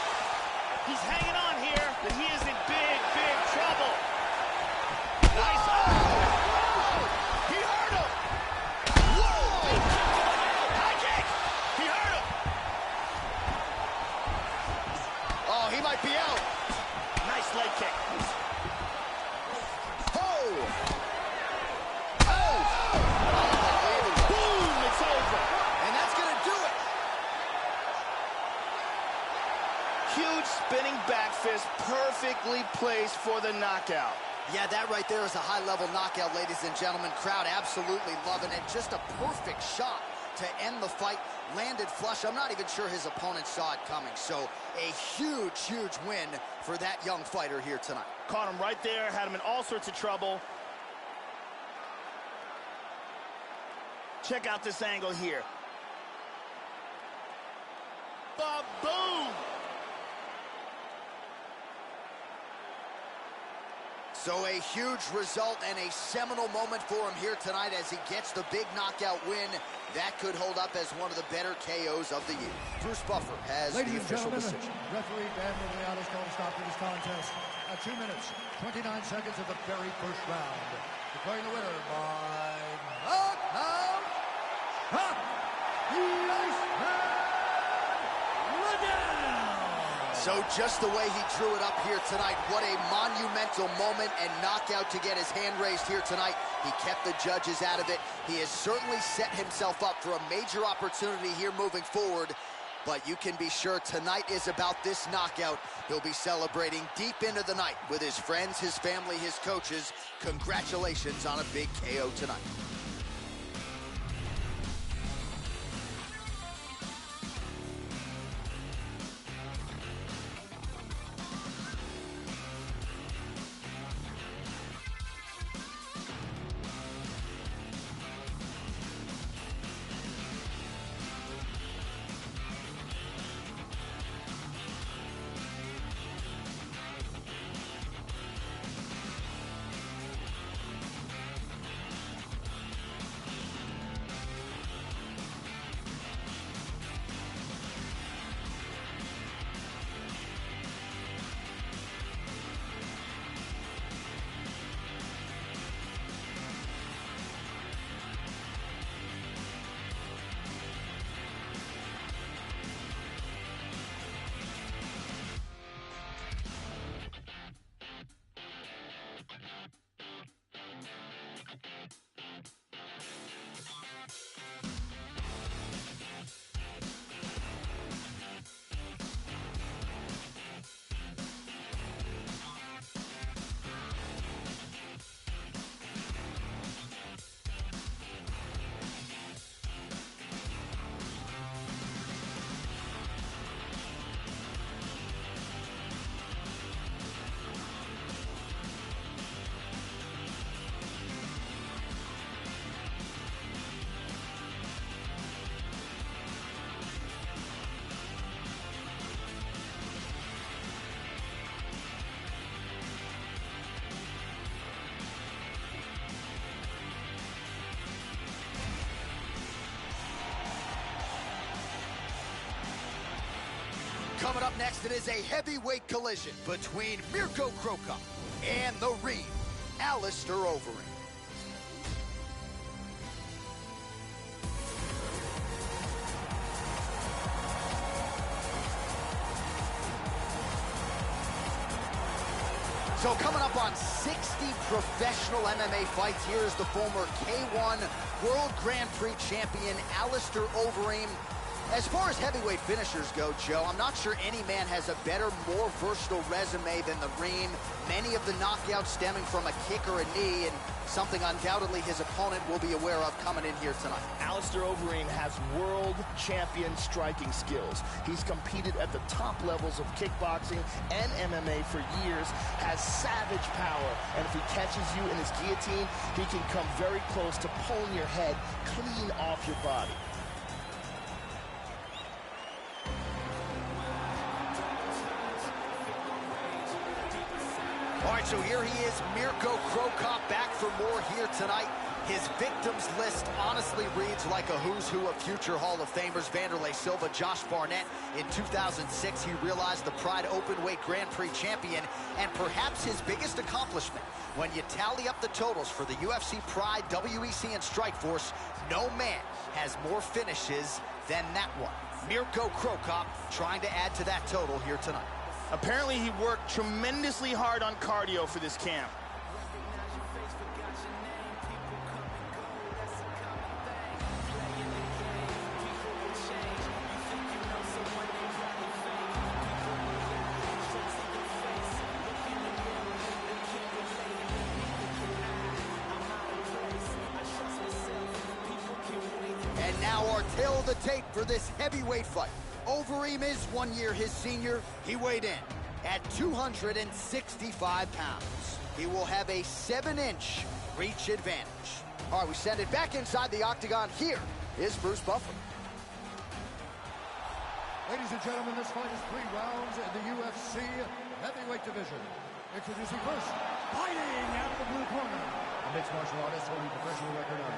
He's hanging on here, but he is in big, big trouble. Nice. Oh! He hurt him. Whoa! High kick. He hurt him. Oh, he might be out. Nice leg kick. Huge spinning back fist, perfectly placed for the knockout. Yeah, that right there is a high-level knockout, ladies and gentlemen. Crowd absolutely loving it. Just a perfect shot to end the fight, landed flush. I'm not even sure his opponent saw it coming. So a huge, huge win for that young fighter here tonight. Caught him right there, had him in all sorts of trouble. Check out this angle here. Ba-boom! So a huge result and a seminal moment for him here tonight as he gets the big knockout win. That could hold up as one of the better KOs of the year. Bruce Buffer has the official decision. Referee Dan Minotouro going to stop this contest at 2 minutes, 29 seconds of the very first round. Declaring the winner by knockout, So just the way he drew it up here tonight, what a monumental moment and knockout to get his hand raised here tonight. He kept the judges out of it. He has certainly set himself up for a major opportunity here moving forward. But you can be sure tonight is about this knockout. He'll be celebrating deep into the night with his friends, his family, his coaches. Congratulations on a big KO tonight. Coming up next, it is a heavyweight collision between Mirko and the Reed, Alistair Overeem. So coming up on 60 professional MMA fights, here is the former K1 World Grand Prix champion, Alistair Overeem. As far as heavyweight finishers go, Joe, I'm not sure any man has a better, more versatile resume than the Reem. Many of the knockouts stemming from a kick or a knee, and something undoubtedly his opponent will be aware of coming in here tonight. Alistair Overeem has world champion striking skills. He's competed at the top levels of kickboxing and MMA for years, has savage power, and if he catches you in his guillotine, he can come very close to pulling your head clean off your body. All right, so here he is, Mirko back for more here tonight. His victims list honestly reads like a who's who of future Hall of Famers. Wanderlei, Silva, Josh Barnett. In 2006, he realized the Pride Openweight Grand Prix champion, and perhaps his biggest accomplishment. When you tally up the totals for the UFC, Pride, WEC, and Strikeforce, no man has more finishes than that one. Mirko trying to add to that total here tonight. Apparently, he worked tremendously hard on cardio for this camp. And now our Tail of the tape for this heavyweight fight. Overeem is 1 year his senior. He weighed in at 265 pounds. He will have a 7-inch reach advantage. All right, we send it back inside the octagon. Here is Bruce Buffer. Ladies and gentlemen, this fight is 3 rounds in the UFC heavyweight division. Introducing first, fighting out of the blue corner, a mixed martial artist holding a professional record of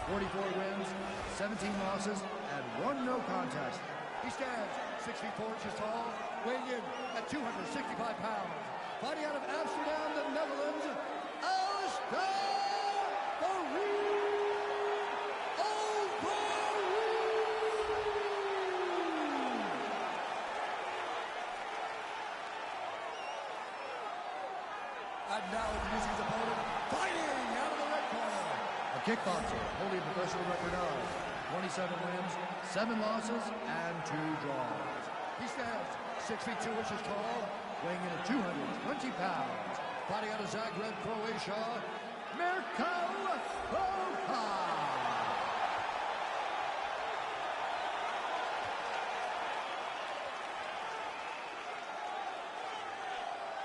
44 wins, 17 losses, and 1 no contest. He stands 6 feet 4 inches tall, weighing in at 265 pounds. Fighting out of Amsterdam, the Netherlands, Alistair! And now introducing his opponent, fighting out of the red corner, a kickboxer holding a professional record of 27 wins, 7 losses, and 2 draws. He stands 6 feet 2 inches tall, weighing in at 220 pounds. Fighting out of Zagreb, Croatia, Mirko.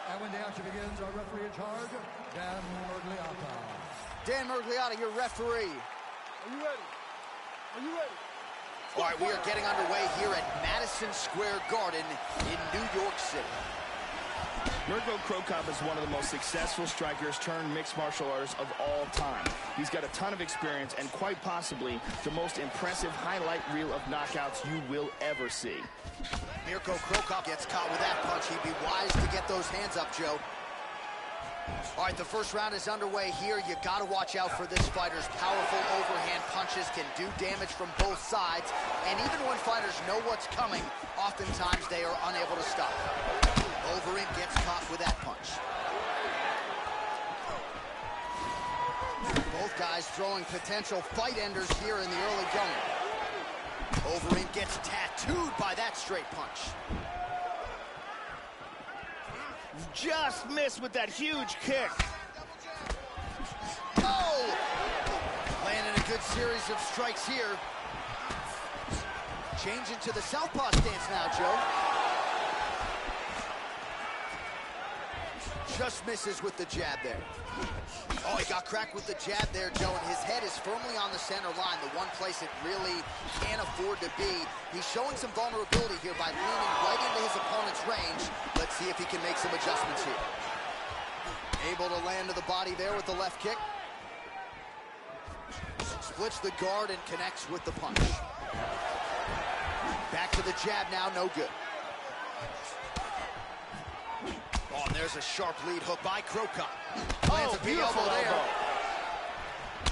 And when the action begins, our referee in charge, Dan Murgliata. Dan Murgliata, your referee. Are you ready? Are you ready? All right, we are getting underway here at Madison Square Garden in New York City. Mirko is one of the most successful strikers turned mixed martial artists of all time. He's got a ton of experience and quite possibly the most impressive highlight reel of knockouts you will ever see. Mirko gets caught with that punch. He'd be wise to get those hands up, Joe. All right, the first round is underway here. You got to watch out for this fighter's powerful overhand punches can do damage from both sides. And even when fighters know what's coming, oftentimes they are unable to stop. Overeem gets caught with that punch. Both guys throwing potential fight enders here in the early going. Overeem gets tattooed by that straight punch. Just missed with that huge kick. Oh! Landing a good series of strikes here. Changing to the southpaw stance now, Joe. Just misses with the jab there. Oh, he got cracked with the jab there, Joe, and his head is firmly on the center line, the one place it really can't afford to be. He's showing some vulnerability here by leaning right into his opponent's range. Let's see if he can make some adjustments here. Able to land to the body there with the left kick. Splits the guard and connects with the punch. Back to the jab now, no good. Oh, and there's a sharp lead hook by Crocop. Lands a big elbow there.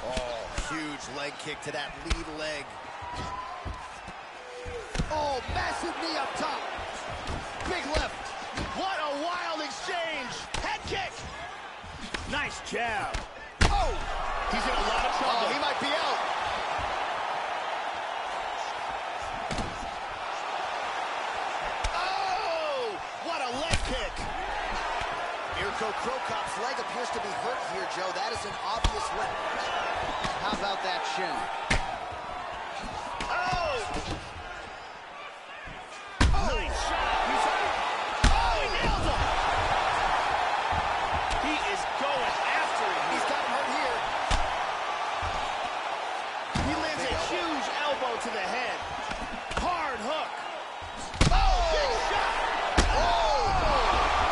Oh, huge leg kick to that lead leg. Oh, massive knee up top. Big left. What a wild exchange. Head kick. Nice jab. Oh! He's in a lot of trouble. Oh, he might be out. Oh! What a leg kick. Mirko Crocop's leg appears to be hurt here, Joe. That is an obvious limp. How about that shin? Oh! Nice shot. He's oh, he nails him. He is going after him. He's got him hurt here. He lands a huge elbow to the head. Hard hook. Oh! Big shot. Oh!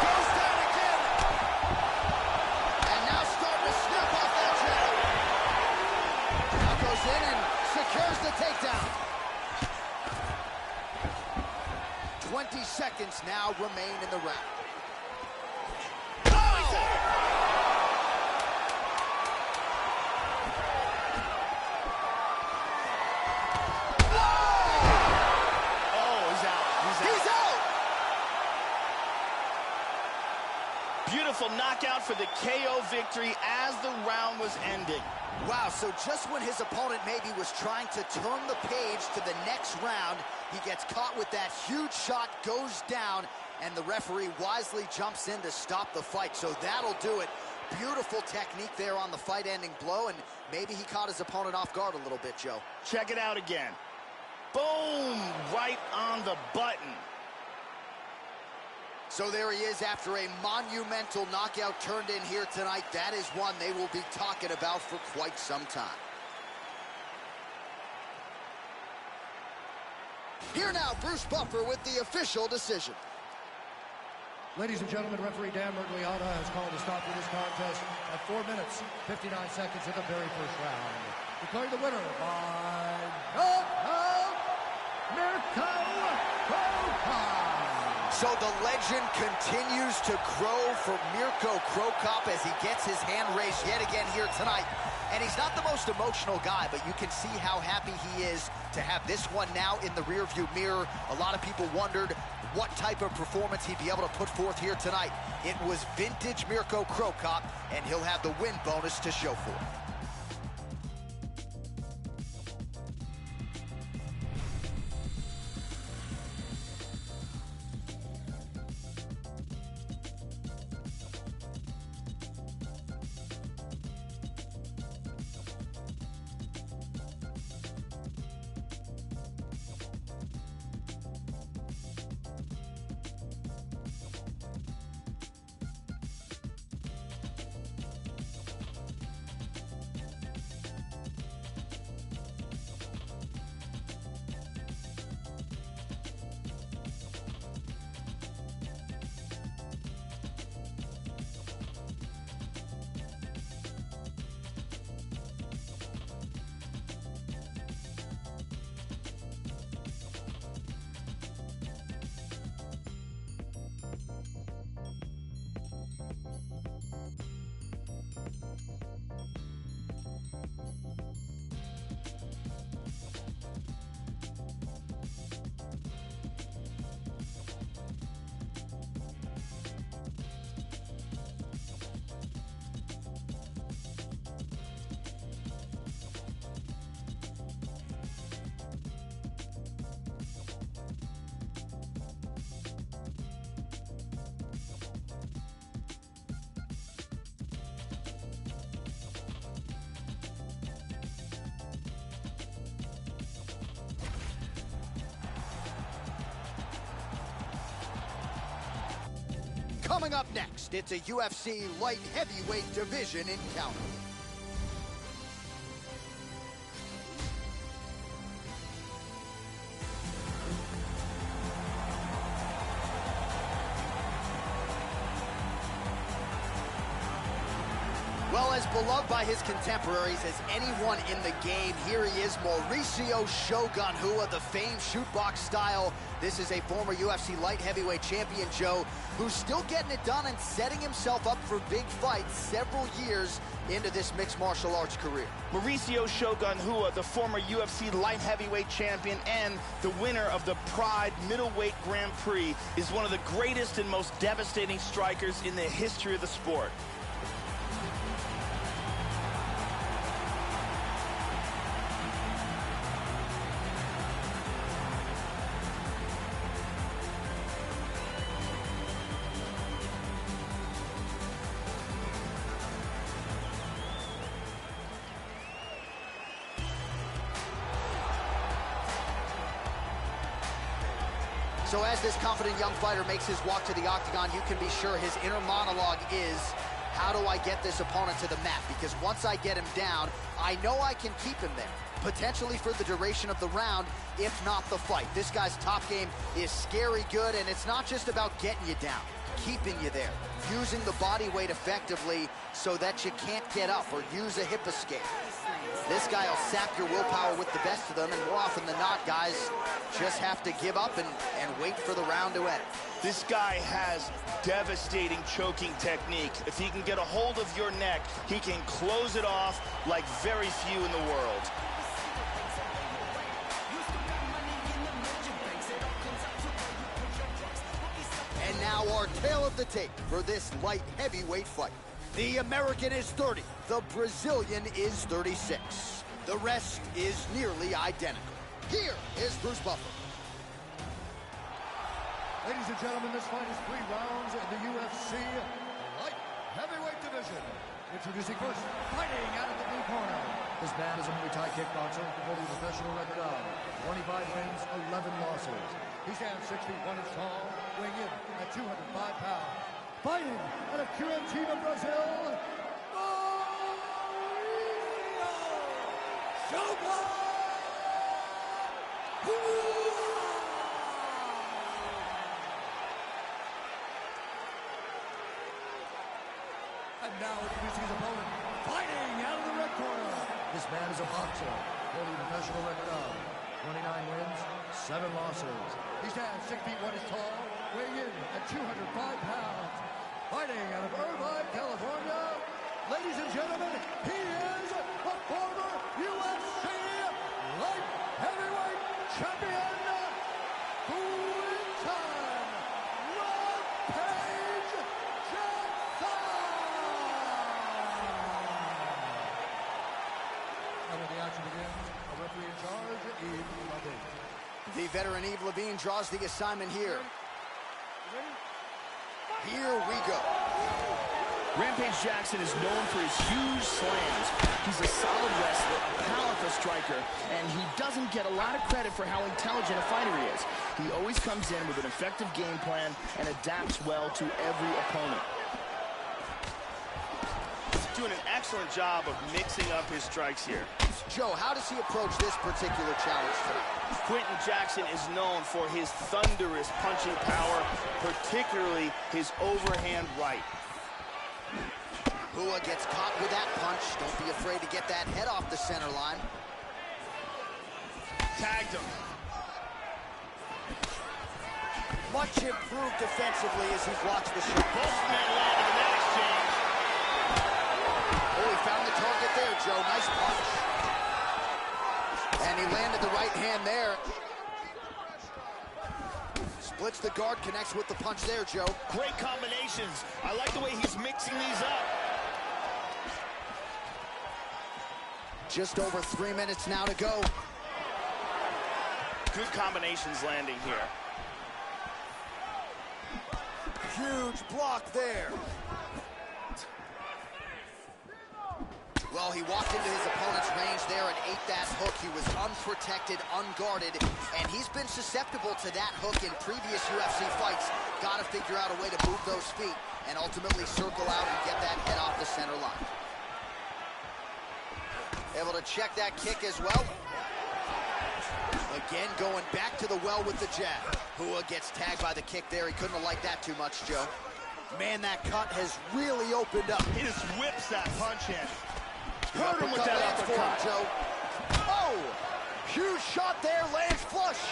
Goes down again. And now starting to snap off that jab. Now goes in and secures the takedown. 20 seconds now remain in the round. Oh, he's in. He's out! Beautiful knockout for the KO victory as the round was ending. Wow, so just when his opponent maybe was trying to turn the page to the next round, he gets caught with that huge shot, goes down, and the referee wisely jumps in to stop the fight. So that'll do it. Beautiful technique there on the fight-ending blow, and maybe he caught his opponent off guard a little bit, Joe. Check it out again. Boom! Right on the button. So there he is after a monumental knockout turned in here tonight. That is one they will be talking about for quite some time. Here now, Bruce Buffer with the official decision. Ladies and gentlemen, referee Dan Mergliata has called a stop to this contest at 4 minutes, 59 seconds in the very first round. Declaring the winner by knockout, Mirko. So the legend continues to grow for Mirko Krokop as he gets his hand raised yet again here tonight. And he's not the most emotional guy, but you can see how happy he is to have this one now in the rearview mirror. A lot of people wondered what type of performance he'd be able to put forth here tonight. It was vintage Mirko Krokop, and he'll have the win bonus to show for it. Coming up next, it's a UFC light heavyweight division encounter. Well, as beloved by his contemporaries as anyone in the game, here he is, Mauricio Shogun Rua, the famed shootbox style. This is a former UFC light heavyweight champion, Joe, who's still getting it done and setting himself up for big fights several years into this mixed martial arts career. Mauricio Shogun Rua, the former UFC light heavyweight champion and the winner of the Pride Middleweight Grand Prix, is one of the greatest and most devastating strikers in the history of the sport. So as this confident young fighter makes his walk to the octagon, you can be sure his inner monologue is, how do I get this opponent to the mat? Because once I get him down, I know I can keep him there, potentially for the duration of the round, if not the fight. This guy's top game is scary good, and it's not just about getting you down, keeping you there, using the body weight effectively so that you can't get up or use a hip escape. This guy will sap your willpower with the best of them, and more often than not, guys just have to give up and wait for the round to end. This guy has devastating choking technique. If he can get a hold of your neck, he can close it off like very few in the world. And now our tale of the tape for this light heavyweight fight. The American is 30, the Brazilian is 36. The rest is nearly identical. Here is Bruce Buffer. Ladies and gentlemen, this fight is 3 rounds in the UFC light heavyweight division. Introducing first, fighting out of the blue corner, This man is a Muay Thai kickboxer holding a professional record of 25 wins, 11 losses. He stands 6 feet 1 inch tall, weighing in at 205 pounds. Fighting out of Quinton, Brazil, Shogun! And now introducing his opponent, fighting out of the red corner. This man is a boxer, holding a professional record of 29 wins, 7 losses. He stands 6 feet 1 inch tall, weighing in at 205 pounds. Fighting out of Irvine, California, ladies and gentlemen, he is the former UFC light heavyweight champion, Quinton Rampage Jackson! And when the action begins, a referee in charge, Yves Levine. The veteran Yves Levine draws the assignment here. Here we go. Rampage Jackson is known for his huge slams. He's a solid wrestler, a powerful striker, and he doesn't get a lot of credit for how intelligent a fighter he is. He always comes in with an effective game plan and adapts well to every opponent. Doing an excellent job of mixing up his strikes here. Joe, how does he approach this particular challenge tonight? Quinton Jackson is known for his thunderous punching power, particularly his overhand right. Hua gets caught with that punch. Don't be afraid to get that head off the center line. Tagged him. Much improved defensively as he blocks the shot. Both men landed in that exchange. Oh, he found the target there, Joe. Nice punch. And he landed the right hand there. Splits the guard, connects with the punch there, Joe. Great combinations. I like the way he's mixing these up. Just over 3 minutes now to go. Good combinations landing here. Huge block there. Well, he walked into his opponent's range there and ate that hook. He was unprotected, unguarded, and he's been susceptible to that hook in previous UFC fights. Got to figure out a way to move those feet and ultimately circle out and get that head off the center line. Able to check that kick as well. Again, going back to the well with the jab. Hua gets tagged by the kick there. He couldn't have liked that too much, Joe. Man, that cut has really opened up. He just whips that punch in. Hurt him with that uppercut, Joe. Oh! Huge shot there, lands flush.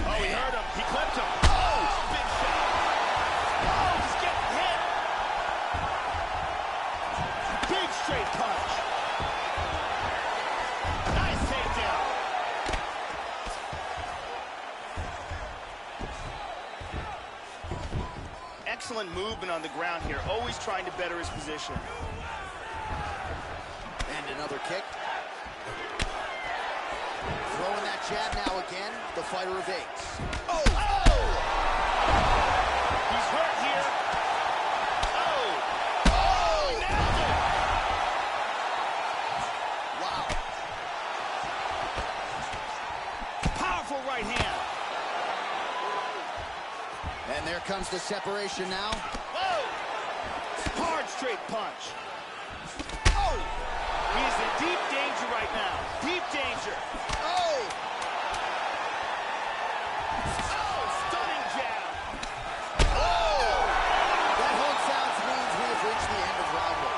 Oh, he hurt him. He clipped him. Oh! Big shot. Oh, he's getting hit. Big straight punch. Nice takedown. Excellent movement on the ground here. Always trying to better his position. And another kick. Throwing that jab now again. The fighter evades. Oh! Oh! He's hurt here. Oh! Oh! Nailed it! Wow. Powerful right hand. And there comes the separation now. Whoa! Hard straight punch. Oh! He's in deep danger right now. Deep danger. Oh! Oh! Stunning jab. Oh! That horn sounds means we have reached the end of round 1.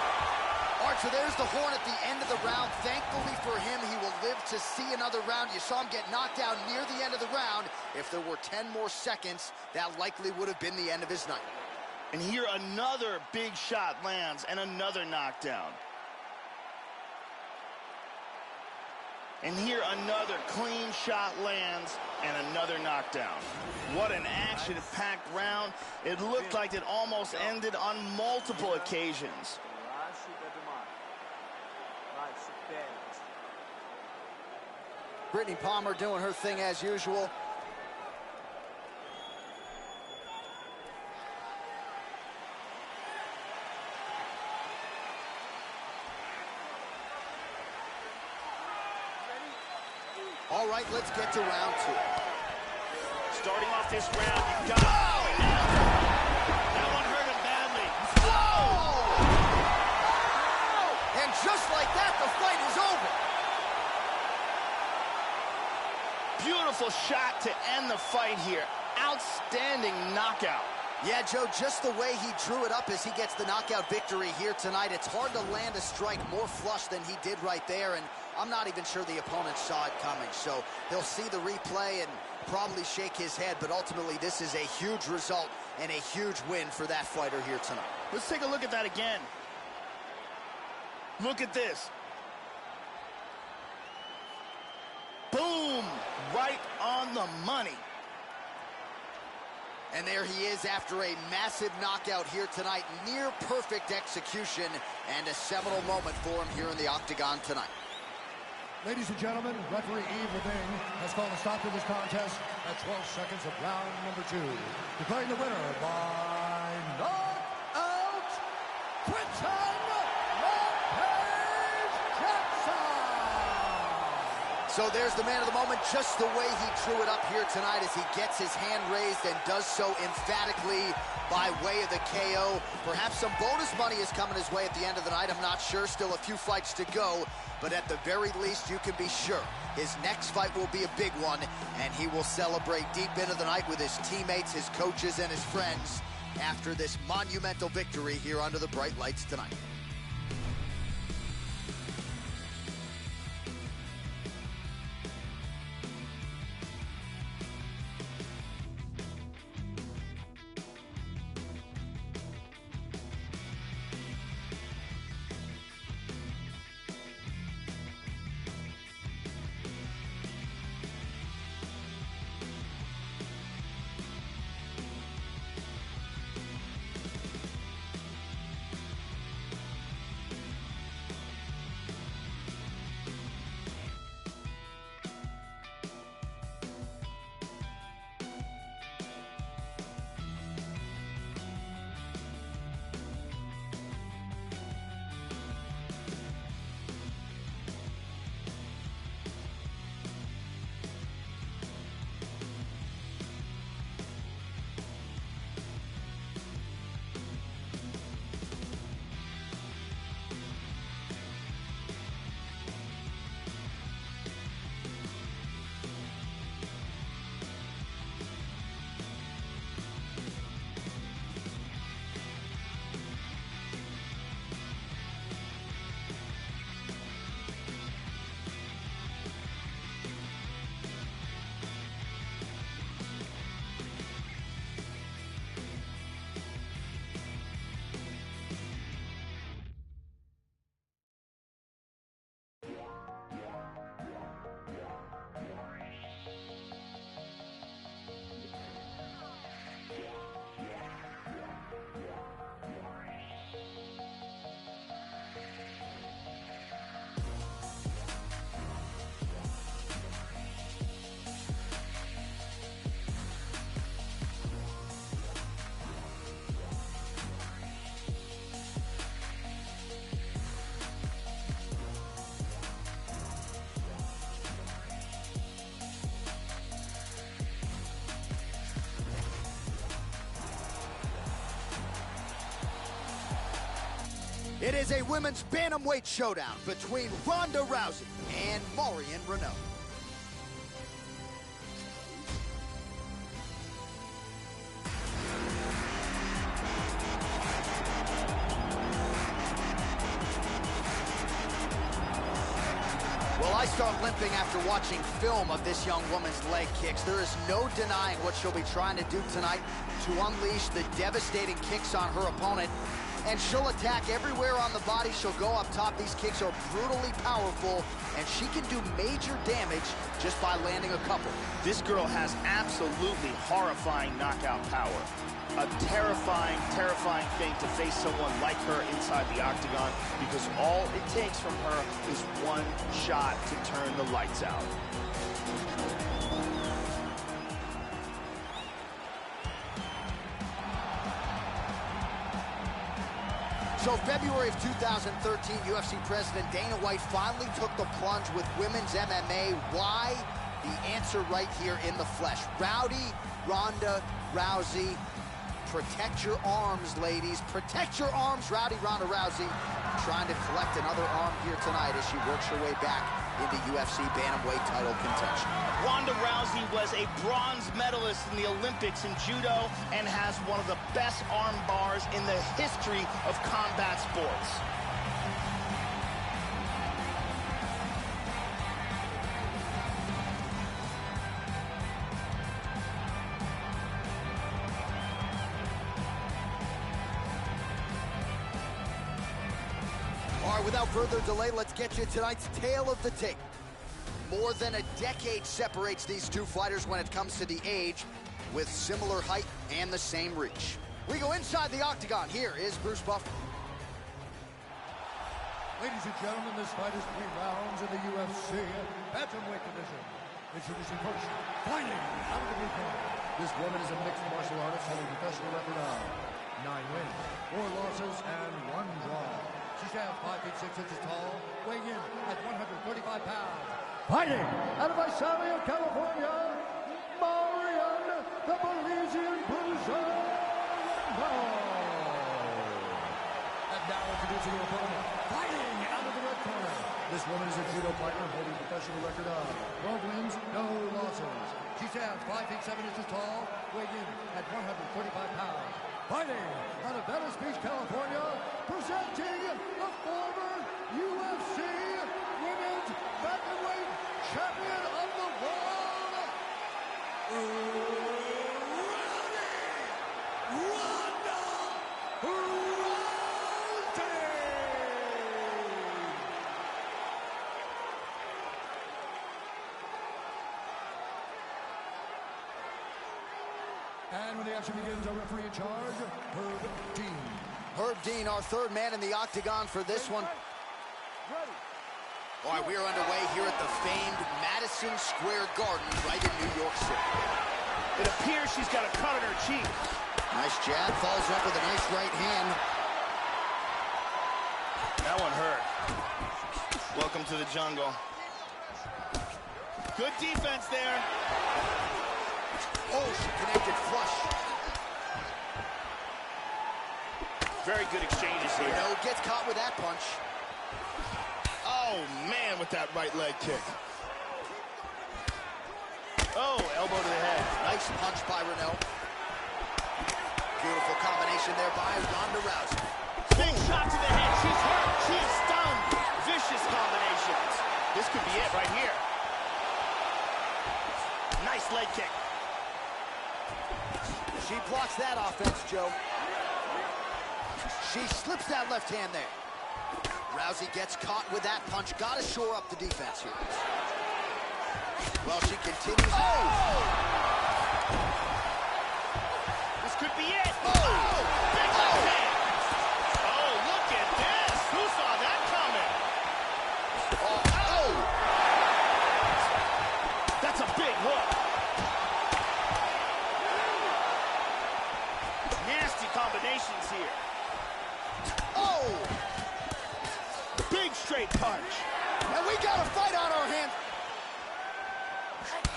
All right, so there's the horn at the end of the round. Thankfully for him, he will live to see another round. You saw him get knocked down near the end of the round. If there were 10 more seconds, that likely would have been the end of his night. And here another big shot lands and another knockdown. And here another clean shot lands and another knockdown. What an action-packed round. It looked like it almost ended on multiple occasions. Brittany Palmer doing her thing as usual. All right, let's get to round 2. Starting off this round, you got that one hurt him badly. Whoa! And just like that, the fight is over. Beautiful shot to end the fight here. Outstanding knockout. Yeah, Joe, just the way he drew it up as he gets the knockout victory here tonight, it's hard to land a strike more flush than he did right there, and I'm not even sure the opponent saw it coming. So he'll see the replay and probably shake his head, but ultimately this is a huge result and a huge win for that fighter here tonight. Let's take a look at that again. Look at this. Boom! Right on the money. And there he is after a massive knockout here tonight. Near perfect execution and a seminal moment for him here in the octagon tonight. Ladies and gentlemen, referee Overeem has called a stop to this contest at 12 seconds of round number 2. Declaring the winner by knockout, Quinton. So there's the man of the moment, just the way he drew it up here tonight as he gets his hand raised and does so emphatically by way of the KO. Perhaps some bonus money is coming his way at the end of the night. I'm not sure. Still a few fights to go. But at the very least, you can be sure his next fight will be a big one, and he will celebrate deep into the night with his teammates, his coaches, and his friends after this monumental victory here under the bright lights tonight. It is a women's bantamweight showdown between Ronda Rousey and Marion Reneau. Well, I start limping after watching film of this young woman's leg kicks. There is no denying what she'll be trying to do tonight to unleash the devastating kicks on her opponent. And she'll attack everywhere on the body. She'll go up top. These kicks are brutally powerful, and she can do major damage just by landing a couple. This girl has absolutely horrifying knockout power. A terrifying, terrifying thing to face someone like her inside the octagon, because all it takes from her is one shot to turn the lights out. So February of 2013, UFC President Dana White finally took the plunge with women's MMA. Why? the answer right here in the flesh. Rowdy, Ronda, Rousey. Protect your arms, ladies. Protect your arms, Rowdy, Ronda, Rousey. Trying to collect another arm here tonight as she works her way back into UFC Bantamweight title contention. Ronda Rousey was a bronze medalist in the Olympics in judo and has one of the best arm bars in the history of combat sports. Without further delay, let's get you tonight's tale of the tape. More than a decade separates these two fighters when it comes to the age, with similar height and the same reach. We go inside the octagon. Here is Bruce Buffer. Ladies and gentlemen, this fight is 3 rounds in the UFC Bantamweight division. Introducing first, fighting out of the blue corner. This woman is a mixed martial artist holding a professional record of 9 wins, 4 losses, and 1 draw. She stands 5 feet 6 inches tall, weighing in at 135 pounds. Fighting out of Visalia, California, Marion, the Belizean Bruiser. And now introducing her opponent, fighting out of the red corner. This woman is a judo fighter holding a professional record of 12 wins, no losses. She stands 5 feet 7 inches tall, weighing in at 145 pounds. Fighting out of Venice Beach, California, presenting the former UFC Women's Bantamweight Champion of the World, Ronda Rousey! And when the action begins, our referee in charge, Herb Dean. Herb Dean, our third man in the octagon for this one. All right, we are underway here at the famed Madison Square Garden right in New York City. It appears she's got a cut on her cheek. Nice jab, follows up with a nice right hand. That one hurt. Welcome to the jungle. Good defense there. Oh, she connected flush. Very good exchanges here. Reneau gets caught with that punch. Oh, man, with that right leg kick. Oh, elbow to the head. Nice punch by Reneau. Beautiful combination there by Ronda Rousey. Big shot to the head. She's hurt. She is stunned. Vicious combinations. This could be it right here. Nice leg kick. She blocks that offense, Joe. She slips that left hand there. Rousey gets caught with that punch. Got to shore up the defense here. Well, she continues. Oh! This could be it. Oh! Big left hand. Oh, look at this. Who saw that coming? Oh! That's a big hook. Nasty combinations here. Oh! Big straight punch. And we got a fight on our hands.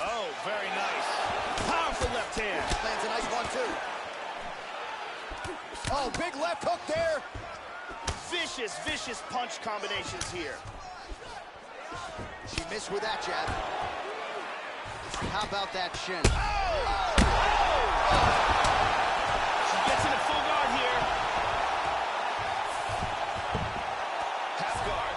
Oh, very nice. Powerful left hand. Lands a nice one, too. Oh, big left hook there. Vicious, vicious punch combinations here. She missed with that jab. How about that shin? Oh! She gets in a full guard here. Half guard.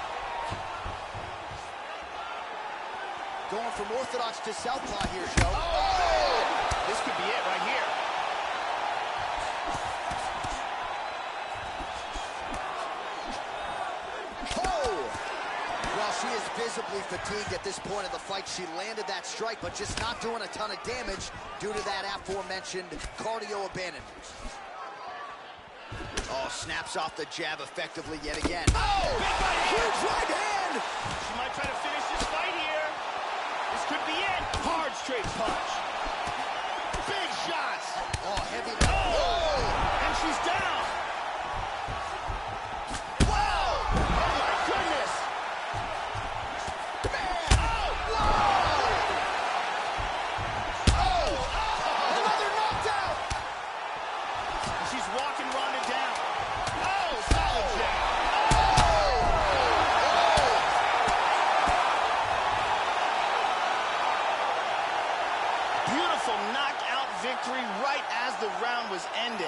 Going from orthodox to southpaw here, Joe. Oh! This could be it right here. She is visibly fatigued at this point of the fight. She landed that strike, but just not doing a ton of damage due to that aforementioned cardio abandonment. Oh, snaps off the jab effectively yet again. Oh, big right hand. Huge right hand! She might try to finish this fight here. This could be it. Hard straight punch. Big shots. Oh, heavy. Oh, and she's down. Wow. Oh, my goodness. He's walking Ronda down. Oh, solid jab. Beautiful knockout victory right as the round was ending.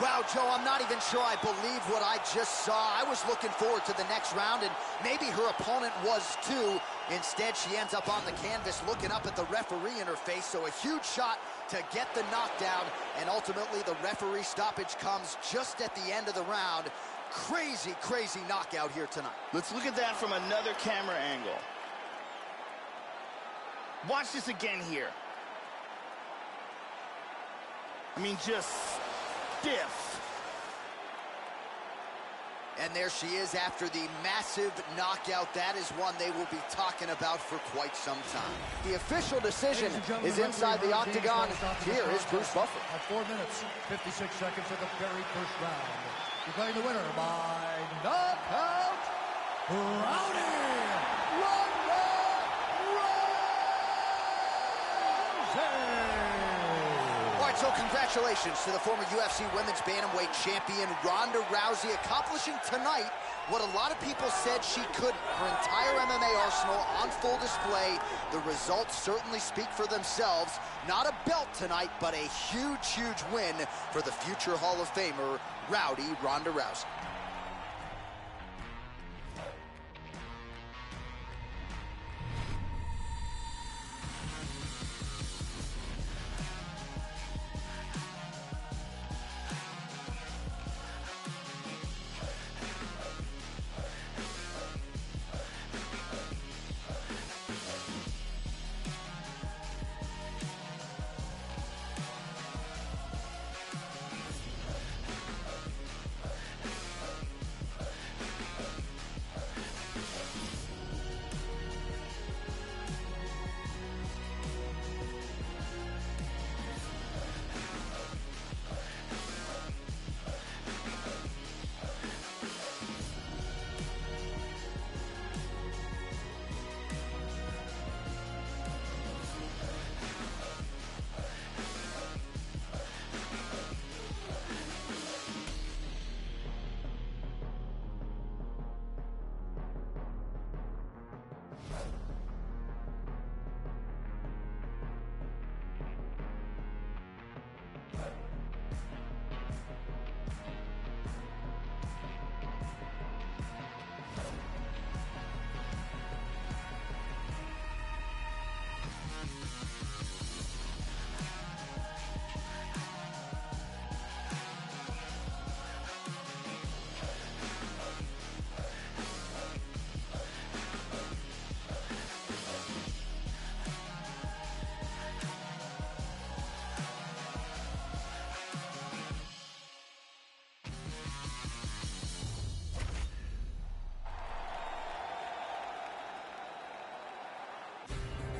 Wow, Joe, I'm not even sure I believe what I just saw. I was looking forward to the next round, and maybe her opponent was too. Instead, she ends up on the canvas looking up at the referee in her face, so a huge shot to get the knockdown, and ultimately the referee stoppage comes just at the end of the round. Crazy, crazy knockout here tonight. Let's look at that from another camera angle. Watch this again here. I mean, just stiff. And there she is after the massive knockout. That is one they will be talking about for quite some time. The official decision is inside the octagon. Here is Bruce Buffer. At 4 minutes, 56 seconds of the very first round. Declaring the winner by knockout, Ronda Rousey. All right, so congratulations to the former UFC Women's Bantamweight champion, Ronda Rousey, accomplishing tonight what a lot of people said she couldn't. Her entire MMA arsenal on full display. The results certainly speak for themselves. Not a belt tonight, but a huge, huge win for the future Hall of Famer, Rowdy Ronda Rousey.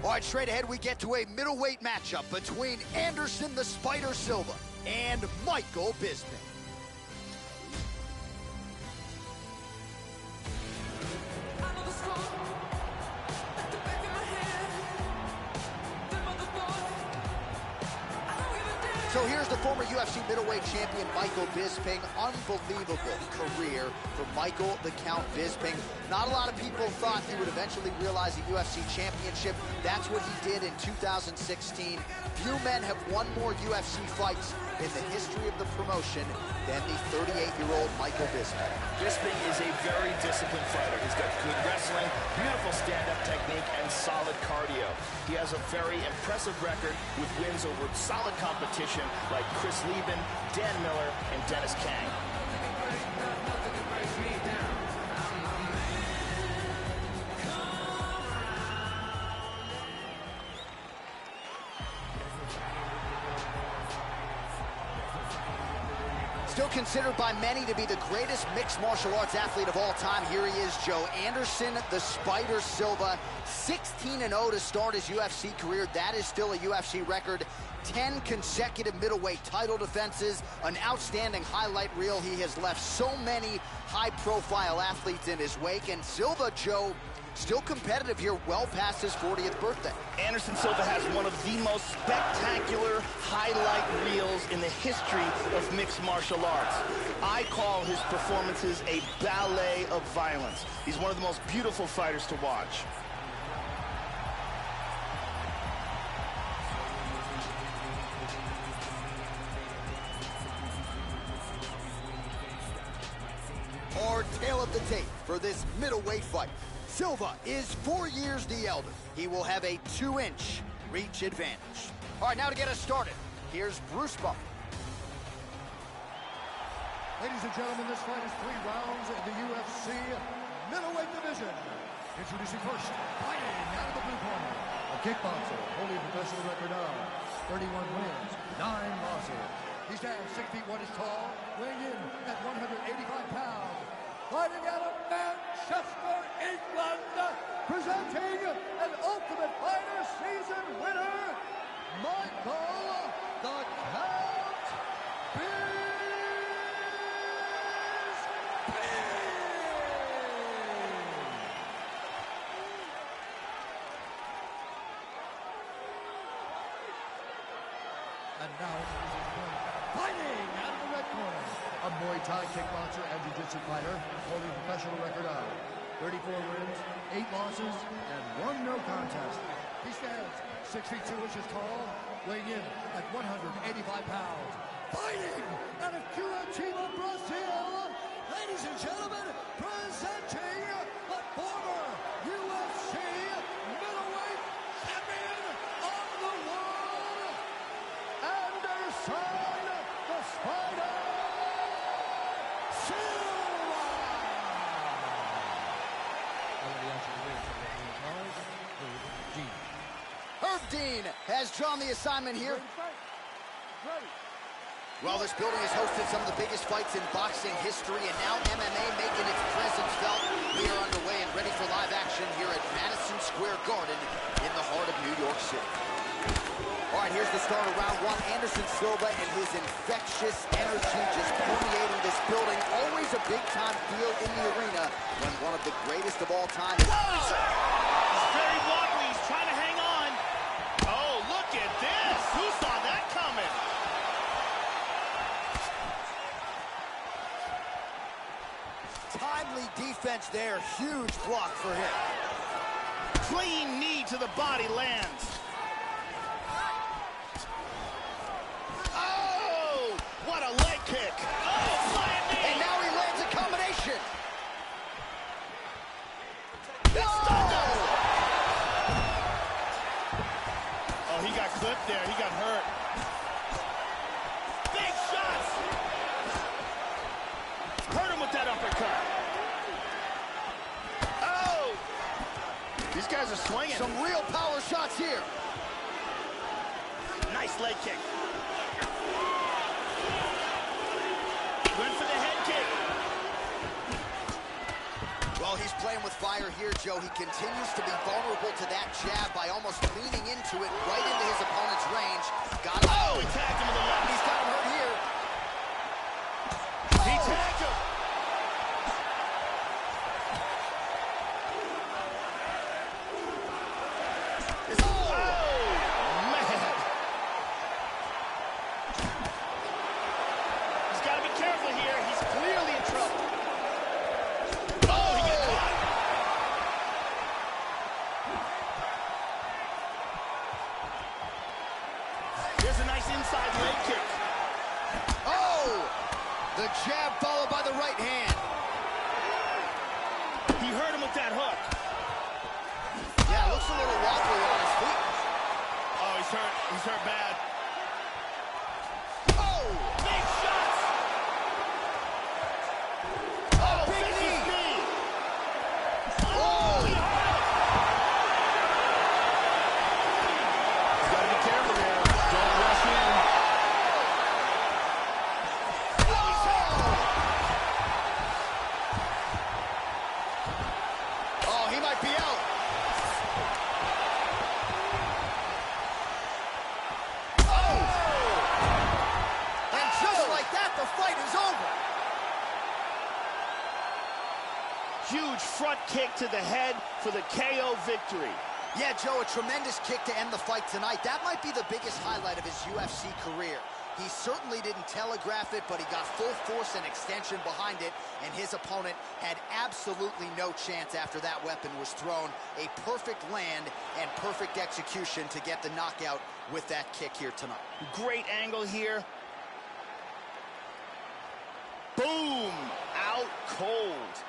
All right, straight ahead we get to a middleweight matchup between Anderson the Spider Silva and Michael Bisping. So here's the former UFC middleweight champion, Michael Bisping. Unbelievable career for Michael the Count Bisping. Not a lot of people thought he would eventually realize a UFC championship. That's what he did in 2016. Few men have won more UFC fights in the history of the promotion than the 38-year-old Michael Bisping. Bisping is a very disciplined fighter. He's got good wrestling, beautiful stand-up technique, and solid cardio. He has a very impressive record with wins over solid competition like Chris Lieben, Dan Miller, and Dennis Kang. Still considered by many to be the greatest mixed martial arts athlete of all time. Here he is, Joe Anderson, the Spider Silva. 16-0 to start his UFC career. That is still a UFC record. 10 consecutive middleweight title defenses. An outstanding highlight reel. He has left so many high-profile athletes in his wake. And Silva, Joe, Still competitive here, well past his 40th birthday. Anderson Silva has one of the most spectacular highlight reels in the history of mixed martial arts. I call his performances a ballet of violence. He's one of the most beautiful fighters to watch. Our tail of the tape for this middleweight fight. Silva is 4 years the elder. He will have a 2-inch reach advantage. All right, now to get us started, here's Bruce Bump. Ladies and gentlemen, this fight is 3 rounds in the UFC middleweight division. Introducing first, fighting out of the blue corner, a kickboxer, holding a professional record of 31 wins, 9 losses. He stands 6 feet 1 inch tall, weighing in at 185 pounds. Fighting out of Manchester, England, presenting an Ultimate Fighter season winner, Michael the Count Bisping. And now, fighting out of the red corner, a Muay Thai kickboxer and jiu-jitsu fighter holding a professional record of 34 wins, 8 losses, and 1 no contest. He stands 6 feet 2 inches tall, weighing in at 185 pounds. Fighting out of Curitiba, Brazil, ladies and gentlemen, presenting the former UFC middleweight champion of the world, Anderson the Spider Silva! Herb Dean has drawn the assignment here. Well, this building has hosted some of the biggest fights in boxing history, and now MMA making its presence felt. We are underway and ready for live action here at Madison Square Garden in the heart of New York City. All right, here's the start of round 1. Anderson Silva and his infectious energy just permeating this building. Always a big-time feel in the arena when one of the greatest of all time. He's very wobbly. He's trying to hang on. Oh, look at this. Who saw that coming? Timely defense there. Huge block for him. Clean knee to the body lands. Oh, what a leg kick. Oh, flying knee. And now he lands a combination. Oh, he got clipped there. He got hurt. Big shots. Hurt him with that uppercut. Oh. These guys are swinging. Some real power shots here. Nice leg kick. Went for the head kick. Well, he's playing with fire here, Joe. He continues to be vulnerable to that jab by almost leaning into it right into his opponent's range. Got him. Oh, he tagged him with the left. He's got him hurt here. He tagged him. Inside leg kick. Oh! The jab followed by the right hand. He hurt him with that hook. Yeah, looks a little wobbly on his feet. Oh, he's hurt. He's hurt bad. Oh! Big shots. Oh, big knee. Oh! You gotta be careful there. Don't rush in. Oh, he might be out. huge front kick to the head for the KO victory. Yeah, Joe, a tremendous kick to end the fight tonight. That might be the biggest highlight of his UFC career. He certainly didn't telegraph it, but he got full force and extension behind it, and his opponent had absolutely no chance after that weapon was thrown. A perfect land and perfect execution to get the knockout with that kick here tonight. Great angle here. Boom! Out cold.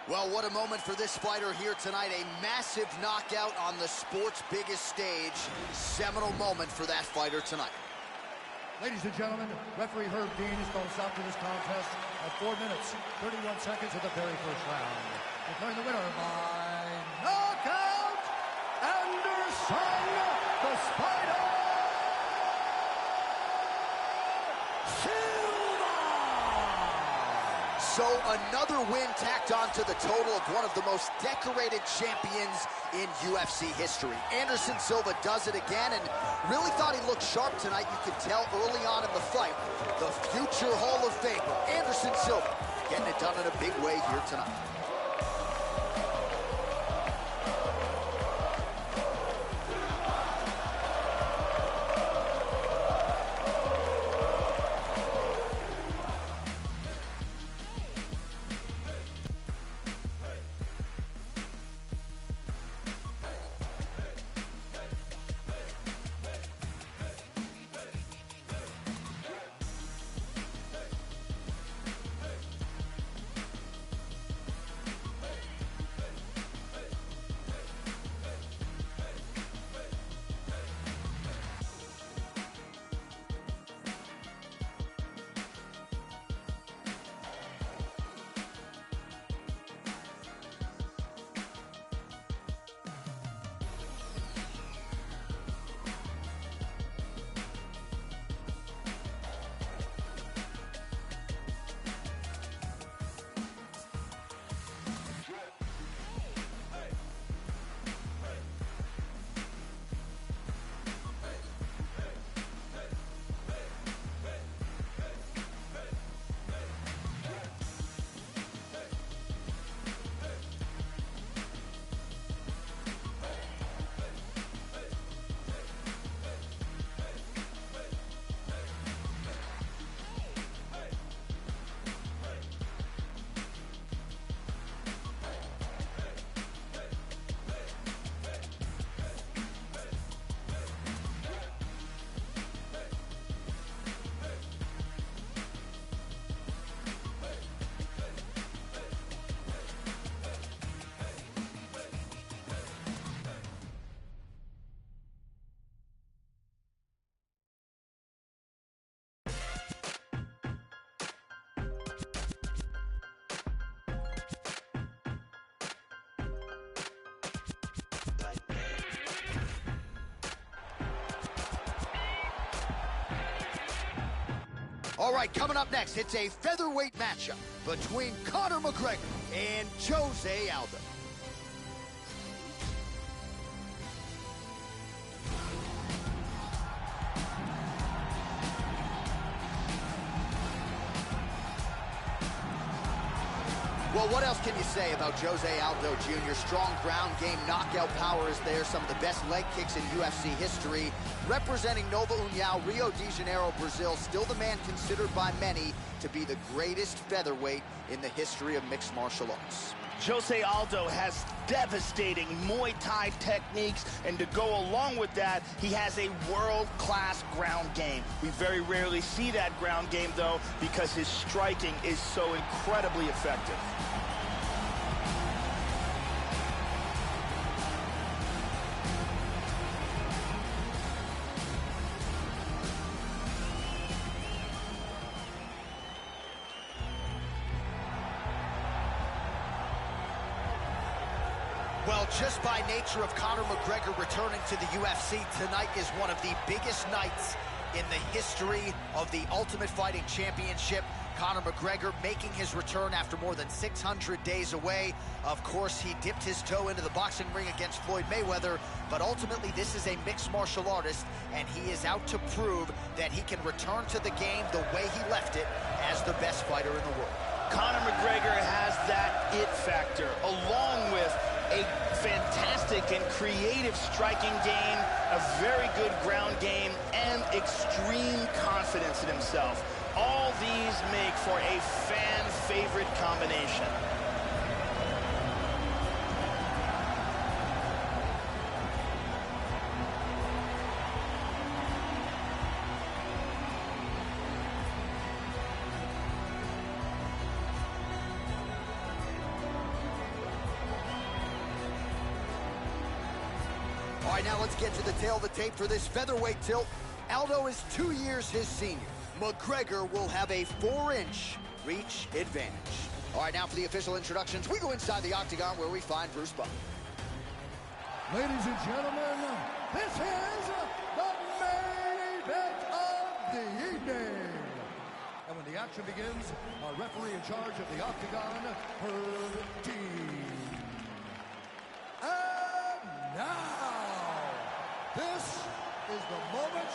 Well, what a moment for this fighter here tonight. A massive knockout on the sport's biggest stage. Seminal moment for that fighter tonight. Ladies and gentlemen, referee Herb Dean is going to stop to this contest at 4 minutes, 31 seconds of the very first round. Declaring the winner by knockout, Anderson, the Spider, Silva! So another win tacked on to the total of one of the most decorated champions in UFC history. Anderson Silva does it again, and really thought he looked sharp tonight. You could tell early on in the fight. The future Hall of Famer, Anderson Silva, getting it done in a big way here tonight. All right, coming up next, it's a featherweight matchup between Conor McGregor and JOSÉ Aldo. Well, what else can you say about JOSÉ Aldo Jr.? Strong ground game, knockout power is there. Some of the best leg kicks in UFC history. Representing Nova União, Rio de Janeiro, Brazil. Still the man considered by many to be the greatest featherweight in the history of mixed martial arts. JOSÉ Aldo has devastating Muay Thai techniques, and to go along with that, he has a world-class ground game. We very rarely see that ground game, though, because his striking is so incredibly effective. Well, just by nature of Conor McGregor returning to the UFC, tonight is one of the biggest nights in the history of the Ultimate Fighting Championship. Conor McGregor making his return after more than 600 days away. Of course, he dipped his toe into the boxing ring against Floyd Mayweather, but ultimately this is a mixed martial artist, and he is out to prove that he can return to the game the way he left it as the best fighter in the world. Conor McGregor has that it factor, along with a fantastic and creative striking game, a very good ground game, and extreme confidence in himself. All these make for a fan-favorite combination. All right, now let's get to the tail of the tape for this featherweight tilt. Aldo is 2 years his senior. McGregor will have a 4-inch reach advantage. All right, now for the official introductions, we go inside the octagon where we find Bruce Buffer. Ladies and gentlemen, this is the main event of the evening. And when the action begins, our referee in charge of the octagon, Werdum. And now, this is the moment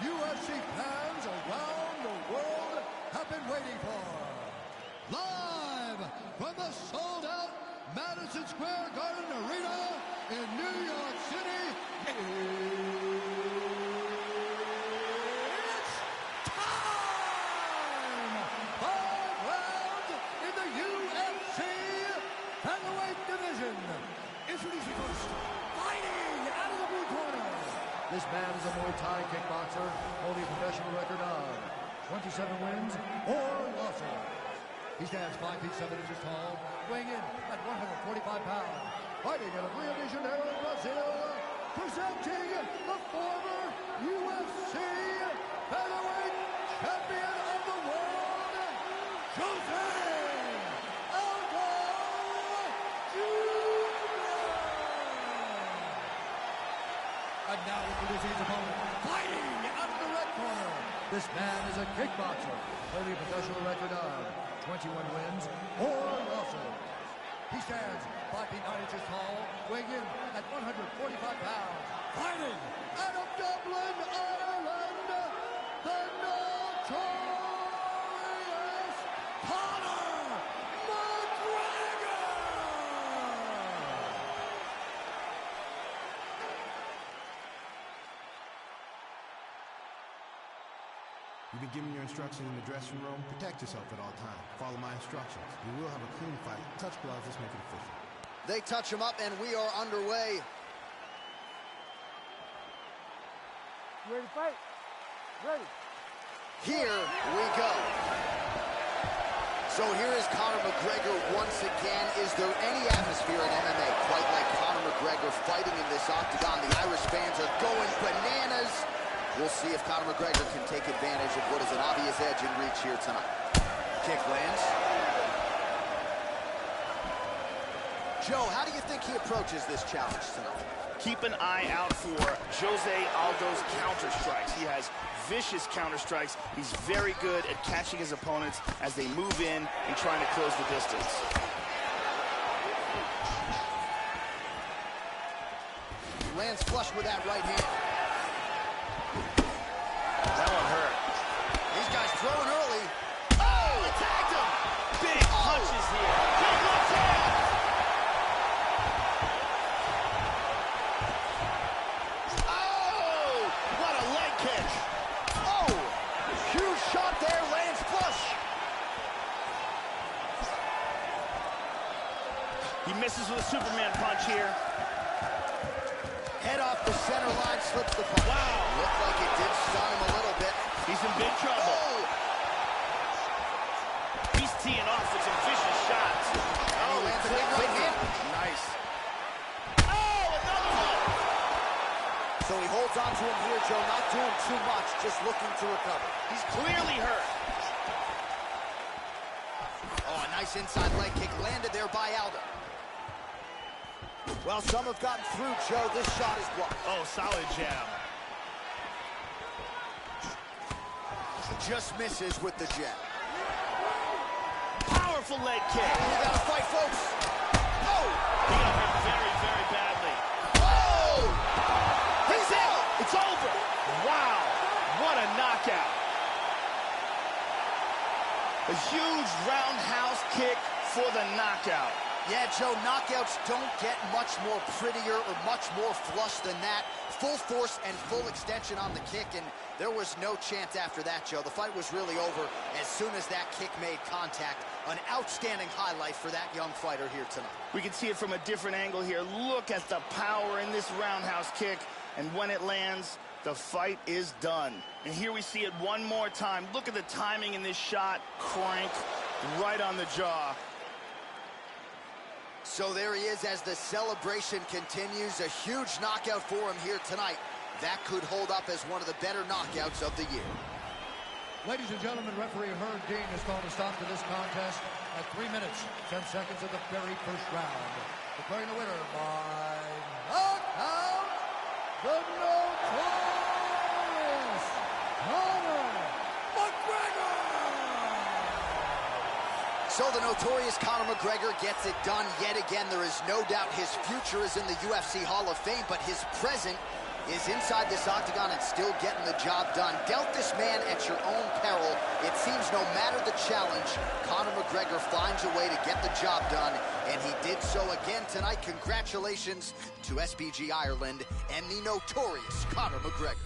UFC fans around the world have been waiting for. Live from the sold-out Madison Square Garden Arena in New York City, it's time! 5 rounds in the UFC featherweight division. Introducing first, fighting out of the blue corner. This man is a Muay Thai kickboxer, holding a professional record of 27 wins or losses. He stands 5 feet 7 inches tall, weighing in at 145 pounds. Fighting out of Rio de Janeiro, Brazil, presenting the former UFC featherweight champion of the world, JOSÉ Aldo Jr. And now introducing his opponent, fighting out of the red corner. This man is a kickboxer, holding a professional record of 21 wins or losses. He stands 5 feet 9 inches tall, weighing in at 145 pounds. Fighting out of Dublin, Ireland, the notorious Conor McGregor! You've been given your instructions in the dressing room. Protect yourself at all times. Follow my instructions. We will have a clean fight. Touch gloves, let's make it official. They touch him up, and we are underway. You ready to fight? Ready. Here we go. So here is Conor McGregor once again. Is there any atmosphere in MMA quite like Conor McGregor fighting in this octagon? The Irish fans are going bananas. We'll see if Conor McGregor can take advantage of what is an obvious edge in reach here tonight. Kick lands. Joe, how do you think he approaches this challenge tonight? Keep an eye out for JOSÉ Aldo's counter strikes. He has vicious counter strikes. He's very good at catching his opponents as they move in and trying to close the distance. Lands flush with that right hand. That one hurt. These guys throwing early. Oh, attacked him! Big punches here. Big left hand. Oh, what a leg kick. Oh, huge shot there, lands flush. He misses with a Superman punch here. Head off the center line, slips the punch. Wow. Looked like it did stun him a little bit. He's in big trouble. Oh. He's teeing off with some vicious shots. And he lands a big right hand. Nice. Oh, another one. So he holds on to him here, Joe, not doing too much, just looking to recover. He's clearly hurt. Oh, a nice inside leg kick landed there by Aldo. Well, some have gotten through, Joe. This shot is blocked. Oh, solid jab. Just misses with the jab. Powerful leg kick. We got to fight, folks. Oh! He got hurt very, very badly. Oh! He's out. It's over. Wow. What a knockout. A huge roundhouse kick for the knockout. Yeah, Joe, knockouts don't get much more prettier or much more flush than that. Full force and full extension on the kick, and there was no chance after that, Joe. The fight was really over as soon as that kick made contact. An outstanding highlight for that young fighter here tonight. We can see it from a different angle here. Look at the power in this roundhouse kick, and when it lands, the fight is done. And here we see it one more time. Look at the timing in this shot. Crank right on the jaw. So there he is as the celebration continues. A huge knockout for him here tonight. That could hold up as one of the better knockouts of the year. Ladies and gentlemen, referee Herb Dean has called a stop to this contest at 3 minutes, 10 seconds of the very first round. Declaring the winner by knockout, the notorious Conor McGregor! So the notorious Conor McGregor gets it done yet again. There is no doubt his future is in the UFC Hall of Fame, but his present is inside this octagon and still getting the job done. Dealt this man at your own peril. It seems no matter the challenge, Conor McGregor finds a way to get the job done, and he did so again tonight. Congratulations to SBG Ireland and the notorious Conor McGregor.